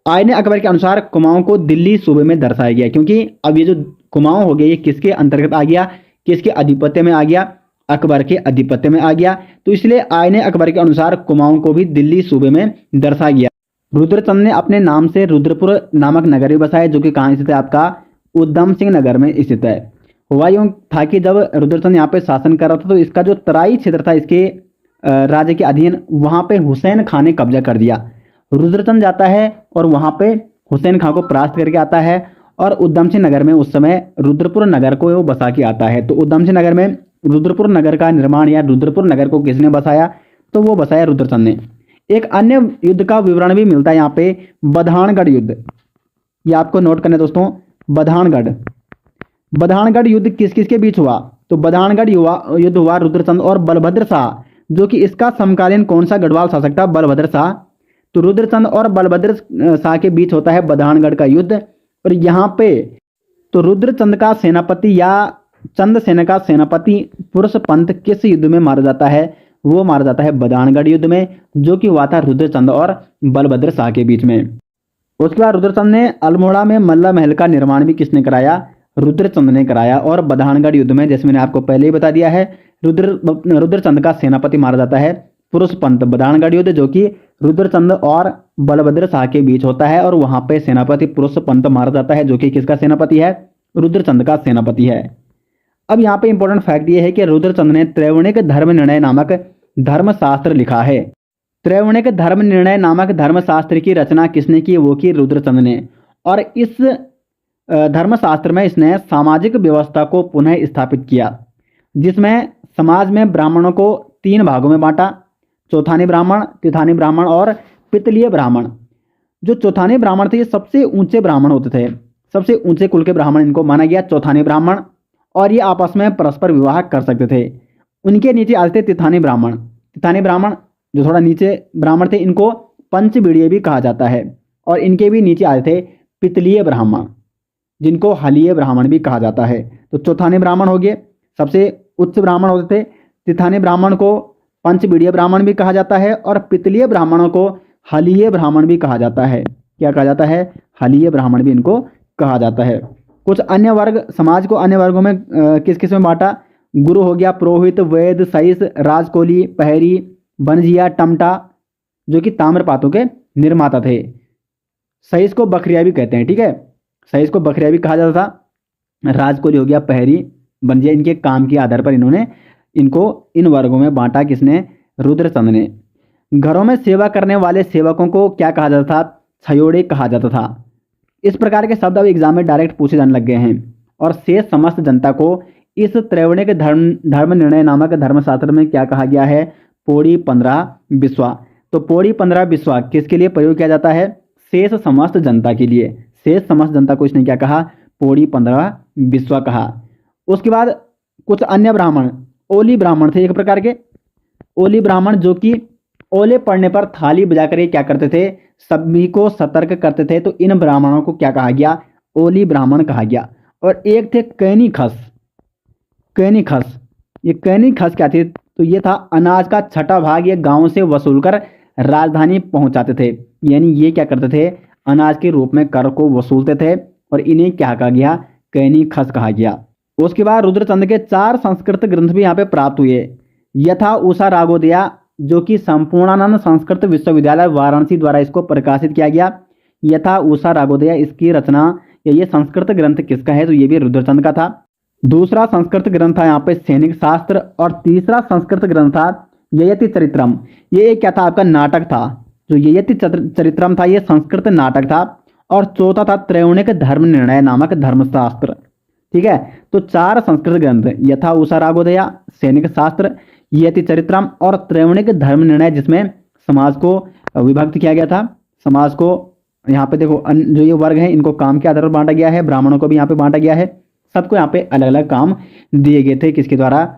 आईन अकबर के अनुसार कुमाऊं को दिल्ली सूबे में दर्शाया गया, क्योंकि अब ये जो कुमाऊं हो गया ये किसके अंतर्गत आ गया? किसके आधिपत्य में आ गया? अकबर के आधिपत्य में आ गया। तो इसलिए आईन अकबर के अनुसार कुमाऊं को भी दिल्ली सूबे में दर्शाया गया। रुद्रचंद ने अपने नाम से रुद्रपुर नामक नगर भी बसाया, जो कि कहाँ स्थित है? आपका उधम सिंह नगर में स्थित है। हुआ यूं था कि जब रुद्रचंद यहाँ पे शासन कर रहा था तो इसका जो तराई क्षेत्र था इसके राज्य के अधीन, वहां पे हुसैन खान ने कब्जा कर दिया। रुद्रचंद जाता है और वहां पे हुसैन खान को परास्त करके आता है, और उधम सिंह नगर में उस समय रुद्रपुर नगर को वो बसा के आता है। तो उधम सिंह नगर में रुद्रपुर नगर का निर्माण, या रुद्रपुर नगर को किसने बसाया? तो वो बसाया रुद्रचंद ने। एक अन्य युद्ध का विवरण भी मिलता है यहाँ पे, बधानगढ़ युद्ध। ये आपको नोट करना है दोस्तों, बधानगढ़ युद्ध किस किस के बीच हुआ? तो बधानगढ़ युद्ध हुआ रुद्रचंद और बलभद्र शाह, जो कि इसका समकालीन कौन सा गढ़वाल शासक था? बलभद्र शाह। तो रुद्रचंद और बलभद्र शाह के बीच होता है बधानगढ़ का युद्ध। और यहाँ पे तो रुद्रचंद का सेनापति या चंद सेना का सेनापति पुरुष पंत किस युद्ध में मारा जाता है? वो मारा जाता है बधानगढ़ युद्ध में, जो कि हुआ था रुद्रचंद और बलभद्र शाह के बीच में। उसके बाद रुद्रचंद ने अल्मोड़ा में मल्ला महल का निर्माण भी किसने कराया? रुद्रचंद ने कराया। और बधानगढ़ युद्ध में, जैसे मैंने आपको पहले ही बता दिया है, रुद्रचंद का सेनापति मारा जाता है पुरुष पंत। बधानगढ़ युद्ध जो कि रुद्रचंद और बलभद्र शाह के बीच होता है, और वहां पे सेनापति पुरुष पंत मारा जाता है, जो कि किसका सेनापति है? रुद्रचंद का सेनापति है। अब यहाँ पे इंपॉर्टेंट फैक्ट ये है कि रुद्रचंद ने त्रैवणिक धर्म निर्णय नामक धर्मशास्त्र लिखा है। त्रैवणिक धर्म निर्णय नामक धर्मशास्त्र की रचना किसने की? वो की रुद्रचंद ने। और इस धर्मशास्त्र में इसने सामाजिक व्यवस्था को पुनः स्थापित किया, जिसमें समाज में ब्राह्मणों को 3 भागों में बांटा, चौथानी ब्राह्मण, तिथानी ब्राह्मण और पितलीय ब्राह्मण। जो चौथानी ब्राह्मण थे ये सबसे ऊंचे ब्राह्मण होते थे, सबसे ऊंचे कुल के ब्राह्मण इनको माना गया चौथानी ब्राह्मण, और ये आपस में परस्पर विवाह कर सकते थे। उनके नीचे आते थे तिथानी ब्राह्मण। तिथानी ब्राह्मण जो थोड़ा नीचे ब्राह्मण थे, इनको पंचबीड़ीय भी कहा जाता है। और इनके भी नीचे आते थे पितलीय ब्राह्मण, जिनको हलीय ब्राह्मण भी कहा जाता है। तो चौथानी ब्राह्मण हो गए सबसे उच्च ब्राह्मण होते थे। तिथानी ब्राह्मण को पंचबीड़ीय ब्राह्मण भी कहा जाता है, और पितलीय ब्राह्मणों को हलीय ब्राह्मण भी कहा जाता है। क्या कहा जाता है? हलीय ब्राह्मण भी इनको कहा जाता है। कुछ अन्य वर्ग, समाज को अन्य वर्गों में किस किस में बांटा? गुरु हो गया, पुरोहित, वैद्य, सईस, राजकोली, पहरी, बनजिया, टमटा, जो कि ताम्रपातों के निर्माता थे। सईस को बखरिया भी कहते हैं, ठीक है, सईस को बखरिया भी कहा जाता था। राजकोली हो गया, पहरी, बनजिया, इनके काम के आधार पर इन्होंने इनको इन वर्गों में बांटा। किसने? रुद्रचंद ने। घरों में सेवा करने वाले सेवकों को क्या कहा जाता था? छयोड़े कहा जाता था। इस प्रकार के शब्द अब एग्जाम में डायरेक्ट पूछे जाने लग गए हैं। और शेष समस्त जनता को इस त्रैवणिक धर्म निर्णय नामक धर्मशास्त्र में क्या कहा गया है? पौड़ी 15 बिस्वा। तो पौड़ी 15 बिस्वा किसके लिए प्रयोग किया जाता है? शेष समस्त जनता के लिए। शेष समस्त जनता को इसने क्या कहा? पौड़ी 15 बिस्वा कहा। उसके बाद कुछ अन्य ब्राह्मण, ओली ब्राह्मण थे एक प्रकार के। ओली ब्राह्मण जो कि ओले पड़ने पर थाली बजाकर ये क्या करते थे? सभी को सतर्क करते थे। तो इन ब्राह्मणों को क्या कहा गया? ओली ब्राह्मण कहा गया। और एक थे कैनी खस। कैनी खस, ये कैनी खस क्या थे? तो ये था अनाज का छठा भाग ये गांव से वसूलकर राजधानी पहुंचाते थे। यानी ये क्या करते थे? अनाज के रूप में कर को वसूलते थे, और इन्हें क्या कहा गया? कैनी खस कहा गया। उसके बाद रुद्रचंद के 4 संस्कृत ग्रंथ भी यहाँ पे प्राप्त हुए। यथा उषा रागोदया, जो कि संपूर्णानंद संस्कृत विश्वविद्यालय वाराणसी द्वारा इसको प्रकाशित किया गया। यथा उषा रागोदया, इसकी रचना या ये संस्कृत ग्रंथ किसका है? तो ये भी रुद्रचंद का था। दूसरा संस्कृत ग्रंथ था यहाँ पे सैनिक शास्त्र, और तीसरा संस्कृत ग्रंथ था ययति चरित्रम। ये क्या था? आपका नाटक था, तो ये यति चरित्रम था, ये संस्कृत नाटक था। और चौथा था त्रैवणिक धर्म निर्णय नामक धर्मशास्त्र। ठीक है, तो 4 संस्कृत ग्रंथ यथा उषा रागोदया, सैनिक शास्त्र, यति चरित्रम और त्रैवणिक धर्म निर्णय, जिसमें समाज को विभक्त किया गया था। समाज को यहाँ पे देखो जो ये वर्ग है इनको काम के आधार पर बांटा गया है, ब्राह्मणों को भी यहाँ पे बांटा गया है। सबको यहाँ पे अलग अलग काम दिए गए थे, किसके द्वारा?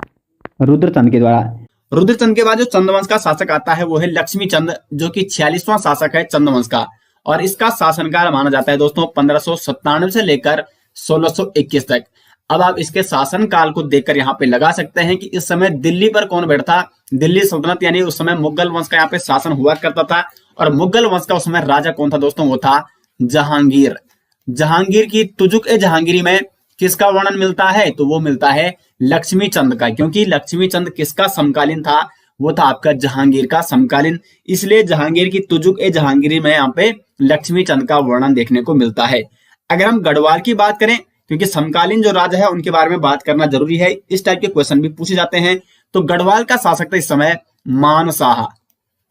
रुद्रचंद के द्वारा। रुद्रचंद के बाद जो चंद्रवंश का शासक आता है वो है लक्ष्मी चंद, जो कि 46वां शासक है चंद्रवंश का। और इसका शासनकाल माना जाता है दोस्तों 1597 से लेकर 1621 तक। अब आप इसके शासन काल को देखकर यहाँ पे लगा सकते हैं कि इस समय दिल्ली पर कौन बैठा। दिल्ली सल्तनत यानी उस समय मुगल वंश का यहाँ पे शासन हुआ करता था। और मुगल वंश का उस समय राजा कौन था दोस्तों? वो था जहांगीर। जहांगीर की तुजुक ए जहांगीरी में किसका वर्णन मिलता है? तो वो मिलता है लक्ष्मी चंद का, क्योंकि लक्ष्मी चंद किसका समकालीन था? वो था आपका जहांगीर का समकालीन। इसलिए जहांगीर की तुजुक ए जहांगीरी में यहाँ पे लक्ष्मी चंद का वर्णन देखने को मिलता है। अगर हम गढ़वाल की बात करें, क्योंकि समकालीन जो राजा है उनके बारे में बात करना जरूरी है, इस टाइप के क्वेश्चन भी पूछे जाते हैं। तो गढ़वाल का शासक था इस समय मानशाह।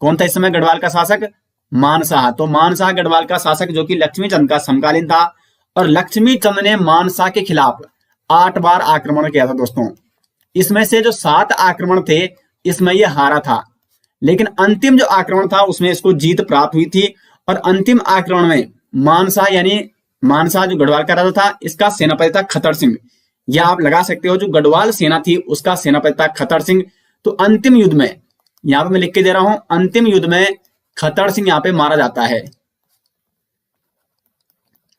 कौन था इस समय गढ़वाल का शासक? मानशाह। तो मानशाह गढ़वाल का शासक, जो कि लक्ष्मी चंद का समकालीन था। और लक्ष्मी चंद ने मानशाह के खिलाफ 8 बार आक्रमण किया था दोस्तों। इसमें से जो 7 आक्रमण थे इसमें ये हारा था, लेकिन अंतिम जो आक्रमण था उसमें इसको जीत प्राप्त हुई थी। और अंतिम आक्रमण में मानशाह यानी मानशाह जो गढ़वाल का राजा था, इसका सेनापति था खतर सिंह। या आप लगा सकते हो जो गढ़वाल सेना थी उसका सेनापति था खतर सिंह। तो अंतिम युद्ध में, यहां पे मैं लिख के दे रहा हूं, अंतिम युद्ध में खतर सिंह यहाँ पे मारा जाता है।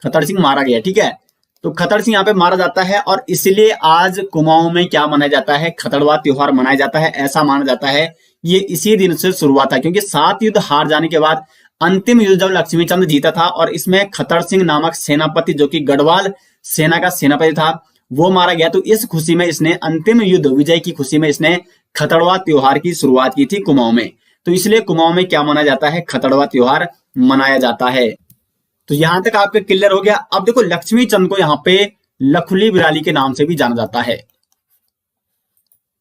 खतर सिंह मारा गया, ठीक है। तो खतर सिंह यहाँ पे मारा जाता है और इसलिए आज कुमाऊं में क्या मनाया जाता है? खतड़वा त्योहार मनाया जाता है। ऐसा माना जाता है ये इसी दिन से शुरुआत है, क्योंकि 7 युद्ध हार जाने के बाद अंतिम युद्ध जब लक्ष्मी चंद जीता था और इसमें खतर सिंह नामक सेनापति, जो कि गढ़वाल सेना का सेनापति था, वो मारा गया। तो इस खुशी में इसने अंतिम युद्ध विजय की खुशी में इसने खतड़वा त्योहार की शुरुआत की थी कुमाऊं में। तो इसलिए कुमाऊं में क्या मनाया जाता है? खतड़वा त्योहार मनाया जाता है। तो यहां तक आपके क्लियर हो गया। अब देखो लक्ष्मी चंद को यहाँ पे लखुली बिराली के नाम से भी जाना जाता है।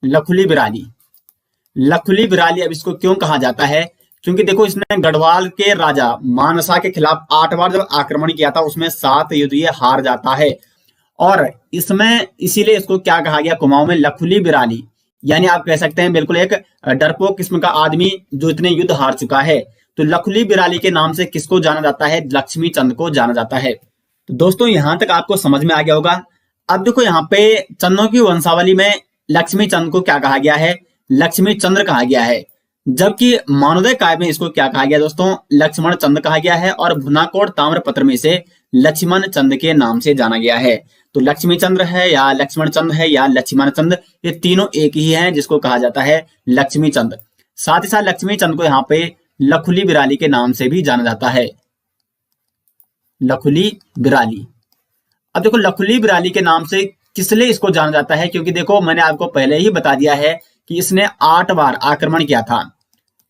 लखुली बिराली, लखुली बिराली। अब इसको क्यों कहा जाता है? क्योंकि देखो इसने गढ़वाल के राजा मानसा के खिलाफ 8 बार जब आक्रमण किया था उसमें 7 युद्ध ये हार जाता है। और इसमें इसीलिए इसको क्या कहा गया कुमाऊं में? लखुली बिराली। यानी आप कह सकते हैं बिल्कुल एक डरपोक किस्म का आदमी जो इतने युद्ध हार चुका है। तो लखुली बिराली के नाम से किसको जाना जाता है? लक्ष्मी चंद को जाना जाता है। तो दोस्तों यहां तक आपको समझ में आ गया होगा। अब देखो यहाँ पे चंदों की वंशावली में लक्ष्मी चंद को क्या कहा गया है? लक्ष्मी चंद्र कहा गया है। जबकि मानोदय काव्य में इसको क्या कहा गया दोस्तों? लक्ष्मण चंद कहा गया है। और भुनाकोट ताम्रपत्र में इसे लक्ष्मण चंद के नाम से जाना गया है। तो लक्ष्मी चंद्र है या लक्ष्मण चंद है या लक्ष्मण चंद, ये तीनों एक ही हैं जिसको कहा जाता है लक्ष्मी चंद। साथ ही साथ लक्ष्मी चंद को यहाँ पे लखुली बिराली के नाम से भी जाना जाता है। लखुली बिराली। अब देखो लखुली बिराली के नाम से किस लिए इसको जाना जाता है? क्योंकि देखो मैंने आपको पहले ही बता दिया है कि इसने 8 बार आक्रमण किया था।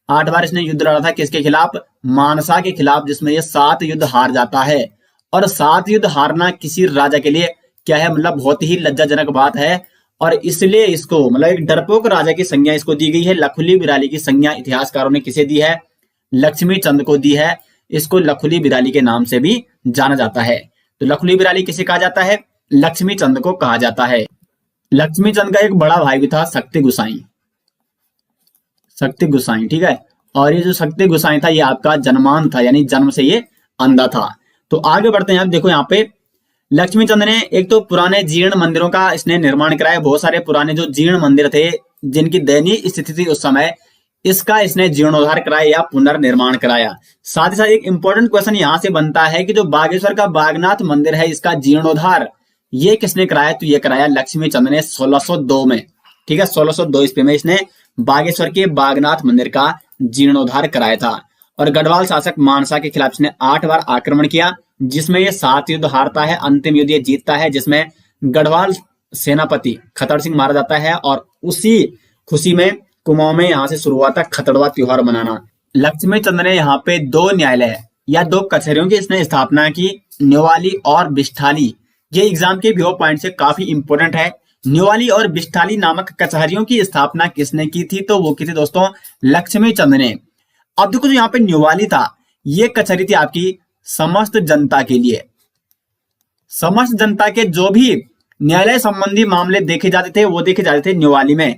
8 बार इसने युद्ध लड़ा था। किसके खिलाफ? मानसा के खिलाफ, जिसमें ये 7 युद्ध हार जाता है। और 7 युद्ध हारना किसी राजा के लिए क्या है? मतलब बहुत ही लज्जाजनक बात है। और इसलिए इसको मतलब एक डरपोक राजा की संज्ञा इसको दी गई है। लखुली बिराली की संज्ञा इतिहासकारों ने किसे दी है? लक्ष्मी चंद को दी है। इसको लखुली बिराली के नाम से भी जाना जाता है। तो लखुली बिराली किसे कहा जाता है? लक्ष्मी चंद को कहा जाता है। लक्ष्मी चंद का एक बड़ा भाई भी था, शक्ति गुसाई। शक्ति गुसाई, ठीक है। और ये जो शक्ति गुसाई था ये आपका जन्मान था, यानी जन्म से ये अंधा था। तो आगे बढ़ते हैं। आप देखो यहाँ पे लक्ष्मी चंद ने एक तो पुराने जीर्ण मंदिरों का इसने निर्माण कराया। बहुत सारे पुराने जो जीर्ण मंदिर थे जिनकी दयनीय स्थिति थी उस समय, इसका इसने जीर्णोद्धार कराया या पुनर्निर्माण कराया। साथ ही साथ एक इंपॉर्टेंट क्वेश्चन यहां से बनता है कि जो बागेश्वर का बागनाथ मंदिर है इसका जीर्णोद्धार ये किसने कराया? तो ये कराया लक्ष्मी चंद ने 1602 में, ठीक है। 1602 ईस्वी में इसने बागेश्वर के बागनाथ मंदिर का जीर्णोद्धार कराया था। और गढ़वाल शासक मानसा के खिलाफ इसने 8 बार आक्रमण किया, जिसमें ये 7 युद्ध हारता है। अंतिम युद्ध ये जीतता है, जिसमें गढ़वाल सेनापति खतर सिंह मारा जाता है। और उसी खुशी में कुमाऊं में यहाँ से शुरू हुआ था खतड़वा त्योहार मनाना। लक्ष्मी चंद ने यहाँ पे 2 न्यायालय या 2 कचहरियों की इसने स्थापना की, न्योवाली और बिष्ठाली। ये एग्जाम के व्यू पॉइंट से काफी इंपोर्टेंट है। न्योवाली और बिष्ठाली नामक कचहरियों की स्थापना किसने की थी? तो वो की थी दोस्तों लक्ष्मी चंद ने। अब देखो जो यहाँ पे न्यौवाली था, ये कचहरी थी आपकी समस्त जनता के लिए। समस्त जनता के जो भी न्यायालय संबंधी मामले देखे जाते थे वो देखे जाते थे न्यौवाली में।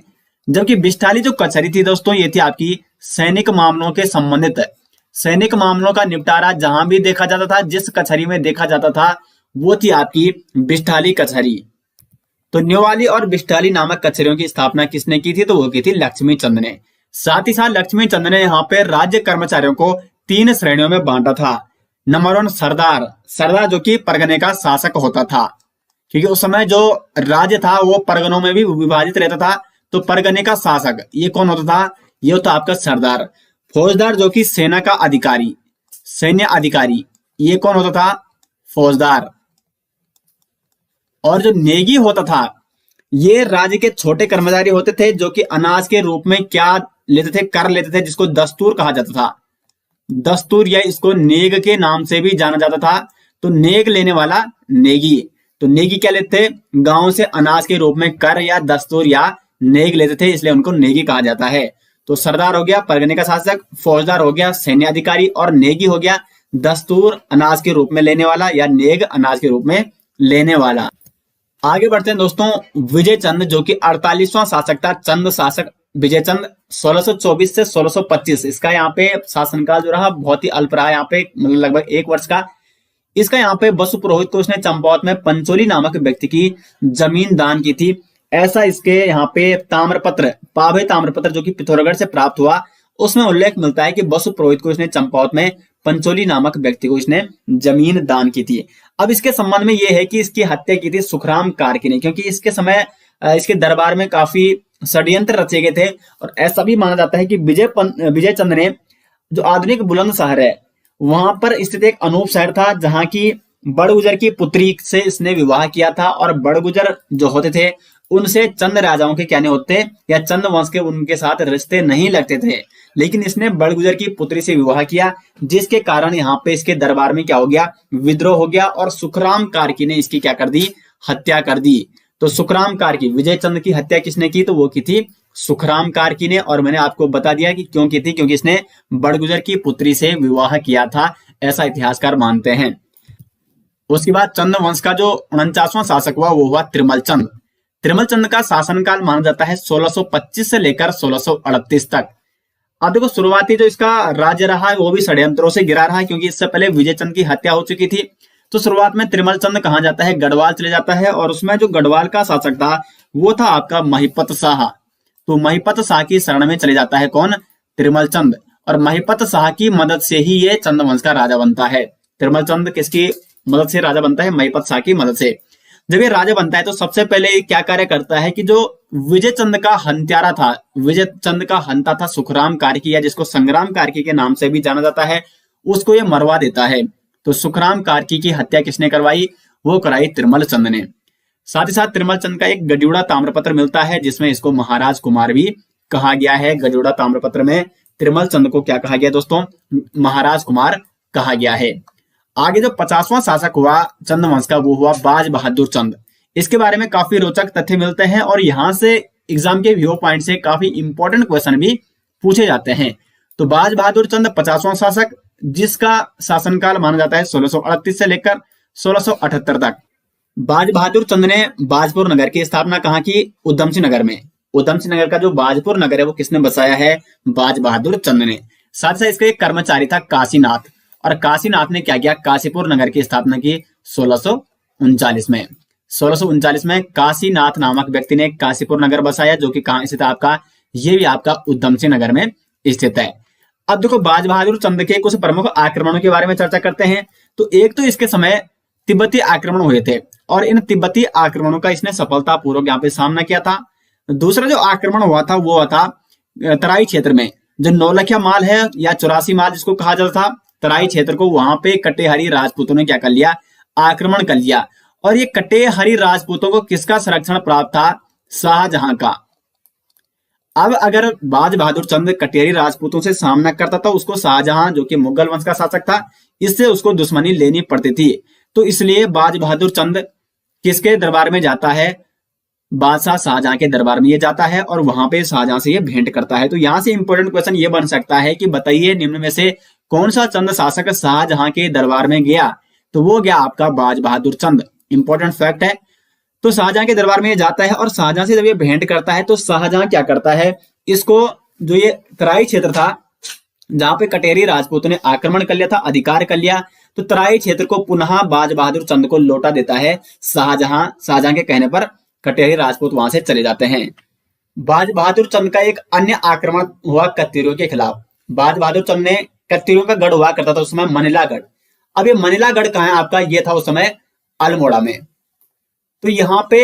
जबकि बिष्ठाली जो कचहरी थी दोस्तों, ये थी आपकी सैनिक मामलों के संबंधित। सैनिक मामलों का निपटारा जहां भी देखा जाता था, जिस कचहरी में देखा जाता था, वो थी आपकी बिष्ठाली कचहरी। तो न्यौवाली और बिष्ठाली नामक कचहरियों की स्थापना किसने की थी? तो वो की थी लक्ष्मी चंद ने। साथ ही साथ लक्ष्मी चंद ने यहाँ पे राज्य कर्मचारियों को 3 श्रेणियों में बांटा था। नंबर 1 सरदार, सरदार जो कि परगने का शासक होता था, क्योंकि उस समय जो राज्य था वो परगनों में भी विभाजित रहता था। तो परगने का शासक ये कौन होता था? ये होता आपका सरदार। फौजदार जो कि सेना का अधिकारी, सैन्य अधिकारी, ये कौन होता था? फौजदार। और जो नेगी होता था, ये राज्य के छोटे कर्मचारी होते थे जो कि अनाज के रूप में क्या लेते थे? कर लेते थे, जिसको दस्तूर कहा जाता था। दस्तूर या इसको नेग के नाम से भी जाना जाता था। तो नेग लेने वाला नेगी। तो नेगी क्या लेते थे? गांव से अनाज के रूप में कर या दस्तूर या नेग लेते थे, इसलिए उनको नेगी कहा जाता है। तो सरदार हो गया परगने का शासक, फौजदार हो गया सैन्य अधिकारी, और नेगी हो गया दस्तूर अनाज के रूप में लेने वाला या नेग अनाज के रूप में लेने वाला। आगे बढ़ते हैं दोस्तों। विजय चंद जो कि 48वां शासक था, चंद शासक विजय चंद 1624 से 1625, इसका यहाँ पे शासनकाल जो रहा बहुत ही अल्प रहा, यहाँ पे लगभग 1 वर्ष का। इसका यहाँ पे बसु पुरोहित को उसने चंपावत में पंचोली नामक व्यक्ति की जमीन दान की थी, ऐसा इसके यहाँ पे ताम्रपत्र, पाभे ताम्रपत्र जो कि पिथौरागढ़ से प्राप्त हुआ, उसमें उल्लेख मिलता है कि बसु पुरोहित को इसने चंपावत में पंचोली नामक व्यक्ति को इसने जमीन दान की थी। अब इसके संबंध में यह है कि इसकी हत्या की थी सुखराम कार्की ने, क्योंकि इसके समय इसके दरबार में काफी षड्यंत्र रचे गए थे। और ऐसा भी माना जाता है कि विजय चंद ने जो आधुनिक बुलंदशहर है वहां पर स्थित एक अनूप शहर था, जहां की बड़गुजर की पुत्री से इसने विवाह किया था। और बड़गुजर जो होते थे उनसे चंद राजाओं के क्या नहीं होते, या चंद वंश के उनके साथ रिश्ते नहीं लगते थे, लेकिन इसने बड़गुजर की पुत्री से विवाह किया, जिसके कारण यहाँ पे इसके दरबार में क्या हो गया? विद्रोह हो गया, और सुखराम कार्की ने इसकी क्या कर दी? हत्या कर दी। तो सुखराम कार्की, विजय चंद की हत्या किसने की? तो वो की थी सुखराम कार्की ने। और मैंने आपको बता दिया कि क्यों की थी, क्योंकि इसने बड़गुजर की पुत्री से विवाह किया था, ऐसा इतिहासकार मानते हैं। उसके बाद चंद वंश का जो 49वां शासक हुआ वो हुआ त्रिमल चंद। त्रिमल चंद का शासनकाल माना जाता है 1625 से लेकर 1638 तक। अब देखो शुरुआती जो इसका राज्य रहा है वो भी षड्यंत्रों से घिरा रहा है, क्योंकि इससे पहले विजय चंद की हत्या हो चुकी थी। तो शुरुआत में त्रिमल चंद कहाँ जाता है? गढ़वाल चले जाता है, और उसमें जो गढ़वाल का शासक था वो था आपका महिपत शाह। तो महिपत शाह की शरण में चले जाता है कौन? त्रिमल चंद। और महिपत शाह की मदद से ही ये चंद वंश का राजा बनता है। त्रिमल चंद किसकी मदद से राजा बनता है? महिपत शाह की मदद से। जब ये राजा बनता है तो सबसे पहले क्या कार्य करता है कि जो विजय चंद का हत्यारा था, विजय चंद का हंता था सुखराम कार्की, या जिसको संग्राम कार्की के नाम से भी जाना जाता है, उसको ये मरवा देता है। तो सुखराम कार्की की हत्या किसने करवाई? वो कराई त्रिमल चंद ने। साथ ही साथ त्रिमल चंद का एक गजुड़ा ताम्रपत्र मिलता है, जिसमें इसको महाराज कुमार भी कहा गया है। गजुड़ा ताम्रपत्र में त्रिमल चंद को क्या कहा गया दोस्तों? महाराज कुमार कहा गया है। आगे जो 50वां शासक हुआ चंद वंश का वो हुआ बाज बहादुर चंद। इसके बारे में काफी रोचक तथ्य मिलते हैं, और यहाँ से एग्जाम के व्यू पॉइंट से काफी इंपॉर्टेंट क्वेश्चन भी पूछे जाते हैं। तो बाज बहादुर चंद 50वां शासक, जिसका शासनकाल माना जाता है 1638 से लेकर 1678 तक। बाज बहादुर चंद ने बाजपुर नगर की स्थापना कहाँ की? उधम सिंह नगर में। उधम सिंह नगर का जो बाजपुर नगर है वो किसने बसाया है? बाज बहादुर चंद ने। साथ ही साथ इसका एक कर्मचारी था काशीनाथ, और काशीनाथ ने क्या किया? काशीपुर नगर की स्थापना की 1639 में। 1639 में काशीनाथ नामक व्यक्ति ने काशीपुर नगर बसाया, जो कि कहाँ स्थित है आपका? ये भी आपका उधम सिंह नगर में स्थित है। अब देखो बाज बहादुर चंद के कुछ प्रमुख आक्रमणों के बारे में चर्चा करते हैं। तो एक तो इसके समय तिब्बती आक्रमण हुए थे, और इन तिब्बती आक्रमणों का इसने सफलतापूर्वक यहाँ पे सामना किया था। दूसरा जो आक्रमण हुआ था वो था तराई क्षेत्र में, जो नौलखिया माल है या 84 माल जिसको कहा जाता था, तराई क्षेत्र को वहां पे कटेहरी राजपूतों ने क्या कर लिया? आक्रमण कर लिया। और ये कटेहरी राजपूतों को किसका संरक्षण प्राप्त था? शाहजहां का। अब अगर बाज बहादुर चंद कटेहरी राजपूतों से सामना करता था, उसको शाहजहां जो कि मुगल वंश का शासक था, इससे उसको दुश्मनी लेनी पड़ती थी। तो इसलिए बाज बहादुर चंद किसके दरबार में जाता है? बादशाह शाहजहां के दरबार में ये जाता है और वहां पे शाहजहां से ये भेंट करता है। तो यहाँ से इंपॉर्टेंट क्वेश्चन ये बन सकता है कि बताइए निम्न में से कौन सा चंद शासक शाहजहां के दरबार में गया? तो वो गया आपका बाज बहादुर चंद। इंपॉर्टेंट फैक्ट है। तो शाहजहां के दरबार में ये जाता है और शाहजहां से जब ये भेंट करता है तो शाहजहां क्या करता है, इसको जो ये तराई क्षेत्र था जहां पे कटेरी राजपूतों ने आक्रमण कर लिया था, अधिकार कर लिया, तो तराई क्षेत्र को पुनः बाज बहादुर चंद को लौटा देता है शाहजहां। शाहजहां के कहने पर कटेरी राजपूत वहां से चले जाते हैं। बाज बहादुर चंद का एक अन्य आक्रमण हुआ कत्यूरियों के खिलाफ। बाज बहादुर चंद ने कत्यूरियों का गढ़ हुआ करता था उस समय मनिलागढ़। अब ये मनिलागढ़ कहाँ है आपका? ये था उस समय अल्मोड़ा में। तो यहाँ पे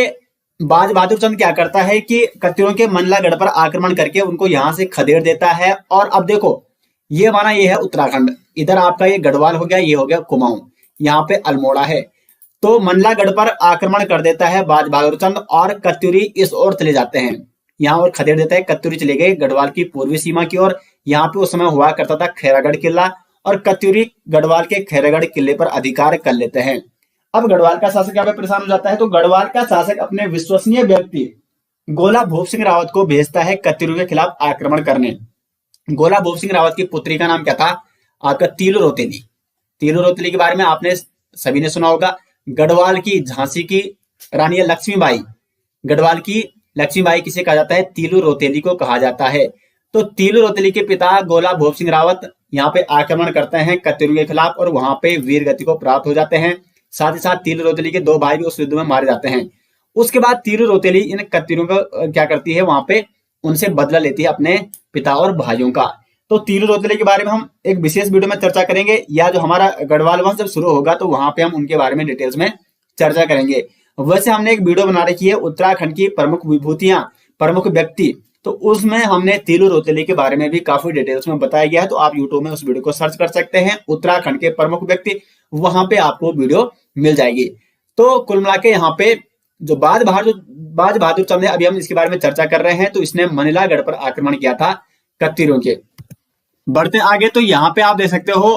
बाज बहादुर चंद क्या करता है कि कत्यूरियों के मनिलागढ़ पर आक्रमण करके उनको यहां से खदेड़ देता है। और अब देखो ये माना ये है उत्तराखंड, इधर आपका ये गढ़वाल हो गया, ये हो गया कुमाऊं, यहाँ पे अल्मोड़ा है। तो मंडलागढ़ पर आक्रमण कर देता है बाज बहादुर चंद और कत्यूरी इस ओर चले जाते हैं, यहाँ और खदेड़ देता है। कत्यूरी चले गए गढ़वाल की पूर्वी सीमा की ओर। यहाँ पे उस समय हुआ करता था खैरागढ़ किला और कत्यूरी गढ़वाल के खैरागढ़ किले पर अधिकार कर लेते हैं। अब गढ़वाल का शासक यहाँ पे परेशान हो जाता है, तो गढ़वाल का शासक अपने विश्वसनीय व्यक्ति गोला भूप सिंह रावत को भेजता है कत्यूरी के खिलाफ आक्रमण करने। गोला भूप सिंह रावत की पुत्री का नाम क्या था? आपका तीलू रोतेली। तीलू रोतेली के बारे में आपने सभी ने सुना होगा। गढ़वाल की झांसी की रानी लक्ष्मीबाई, गढ़वाल की लक्ष्मीबाई किसे कहा जाता है? तीलू रोतेली को कहा जाता है। तो तीलू रोतेली के पिता गोला भूप सिंह रावत यहाँ पे आक्रमण करते हैं कत्यूरी के खिलाफ और वहां पे वीर गति को प्राप्त हो जाते हैं। साथ ही साथ तीलू रोतेली के 2 भाई भी उस युद्ध में मारे जाते हैं। उसके बाद तीलू रोतेली इन कत्यूरियों का क्या करती है, वहां पे उनसे बदला लेती है अपने पिता और भाइयों का। तो तीलू रोतेली के बारे में हम एक विशेष वीडियो में चर्चा करेंगे, या जो हमारा गढ़वाल वंश जब शुरू होगा तो वहां पे हम उनके बारे में डिटेल्स में चर्चा करेंगे। वैसे हमने एक वीडियो बना रखी है उत्तराखंड की प्रमुख विभूतियां, प्रमुख व्यक्ति, तो उसमें हमने तीलू रोतेली के बारे में भी काफी डिटेल्स में बताया गया है। तो आप यूट्यूब में उस वीडियो को सर्च कर सकते हैं, उत्तराखंड के प्रमुख व्यक्ति, वहां पे आपको वीडियो मिल जाएगी। तो कुल मिला के यहाँ पे जो बाज बहादुर चंद है, अभी हम इसके बारे में चर्चा कर रहे हैं, तो इसने मनिलागढ़ पर आक्रमण किया था कत्यूरियों के। बढ़ते आगे तो यहाँ पे आप देख सकते हो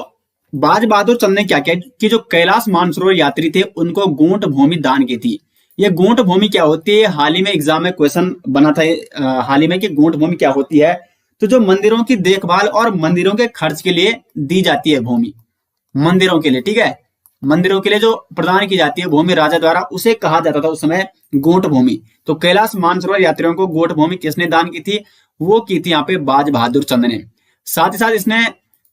बाज बहादुर चंद ने क्या किया कि जो कैलाश मानसरोवर यात्री थे उनको गूंट भूमि दान की थी। ये गूंट भूमि क्या होती है? हाल ही में एग्जाम में क्वेश्चन बना था हाल ही में कि गूंट भूमि क्या होती है। तो जो मंदिरों की देखभाल और मंदिरों के खर्च के लिए दी जाती है भूमि, मंदिरों के लिए, ठीक है, मंदिरों के लिए जो प्रदान की जाती है भूमि राजा द्वारा, उसे कहा जाता था उस समय गोट भूमि। तो कैलाश मानसरोवर यात्रियों को गोट भूमि किसने दान की थी? वो की थी यहाँ पे बाज बहादुर चंद ने। साथ ही साथ इसने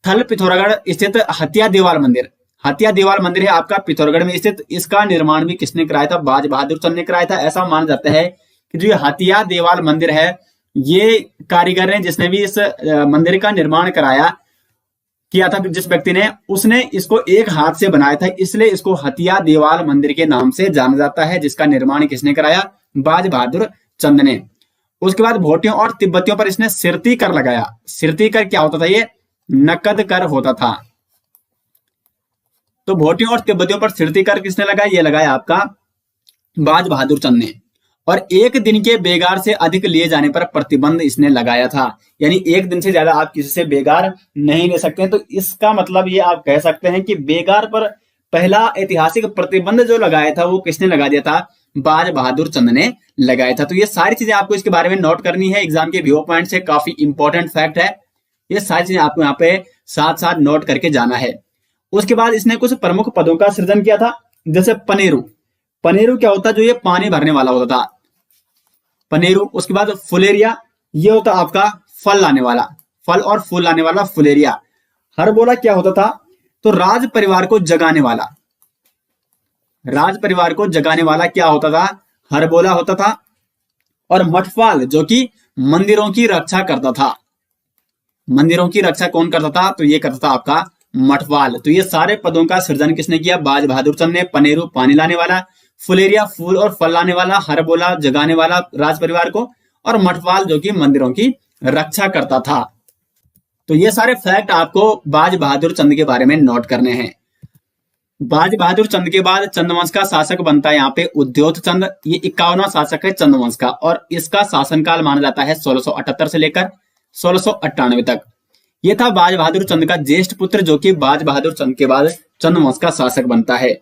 थल पिथौरागढ़ स्थित हथिया देवाल मंदिर, हथिया देवाल मंदिर है आपका पिथौरागढ़ में स्थित, इसका निर्माण भी किसने कराया था? बाज बहादुर चंद ने कराया था। ऐसा माना जाता है कि जो हथिया देवाल मंदिर है, ये कारीगर ने जिसने भी इस मंदिर का निर्माण किया था, जिस व्यक्ति ने, उसने इसको एक हाथ से बनाया था, इसलिए इसको हथिया देवाल मंदिर के नाम से जाना जाता है, जिसका निर्माण किसने कराया? बाज बहादुर चंद ने। उसके बाद भोटियों और तिब्बतियों पर इसने सिरती कर लगाया। सिरती कर क्या होता था? ये नकद कर होता था। तो भोटियों और तिब्बतियों पर सिरती कर किसने लगाया? ये लगाया आपका बाज बहादुर चंद ने। और 1 दिन के बेगार से अधिक लिए जाने पर प्रतिबंध इसने लगाया था, यानी 1 दिन से ज्यादा आप किसी से बेगार नहीं ले सकते हैं। तो इसका मतलब ये आप कह सकते हैं कि बेगार पर पहला ऐतिहासिक प्रतिबंध जो लगाया था वो किसने लगा दिया था? बाज बहादुर चंद ने लगाया था। तो ये सारी चीजें आपको इसके बारे में नोट करनी है, एग्जाम के व्यू पॉइंट से काफी इंपॉर्टेंट फैक्ट है। ये सारी चीजें आपको यहाँ पे साथ साथ नोट करके जाना है। उसके बाद इसने कुछ प्रमुख पदों का सृजन किया था, जैसे पनेरू। पनेरू क्या होता है? जो ये पानी भरने वाला होता था, पनेरू। उसके बाद फुलेरिया, ये होता आपका फल लाने वाला, फल और फूल लाने वाला फुलेरिया। हरबोला क्या होता था? तो राज परिवार को जगाने वाला, राज परिवार को जगाने वाला क्या होता था? हरबोला होता था। और मठपाल जो कि मंदिरों की रक्षा करता था, मंदिरों की रक्षा कौन करता था? तो ये करता था आपका मठपाल। तो ये सारे पदों का सृजन किसने किया? बाज बहादुर चंद ने। पनेरू पानी लाने वाला, फुलेरिया फूल और फल लाने वाला, हरबोला जगाने वाला राज परिवार को, और मठपाल जो कि मंदिरों की रक्षा करता था। तो ये सारे फैक्ट आपको बाज बहादुर चंद के बारे में नोट करने हैं। बाज बहादुर चंद के बाद चंद्रवंश का शासक बनता है यहाँ पे उद्योत चंद। ये 51वां शासक है चंद्रवंश का, और इसका शासनकाल माना जाता है 1678 से लेकर 1698 तक। ये था बाज बहादुर चंद का ज्येष्ठ पुत्र, जो कि बाज बहादुर चंद के बाद चंद्रवंश का शासक बनता है।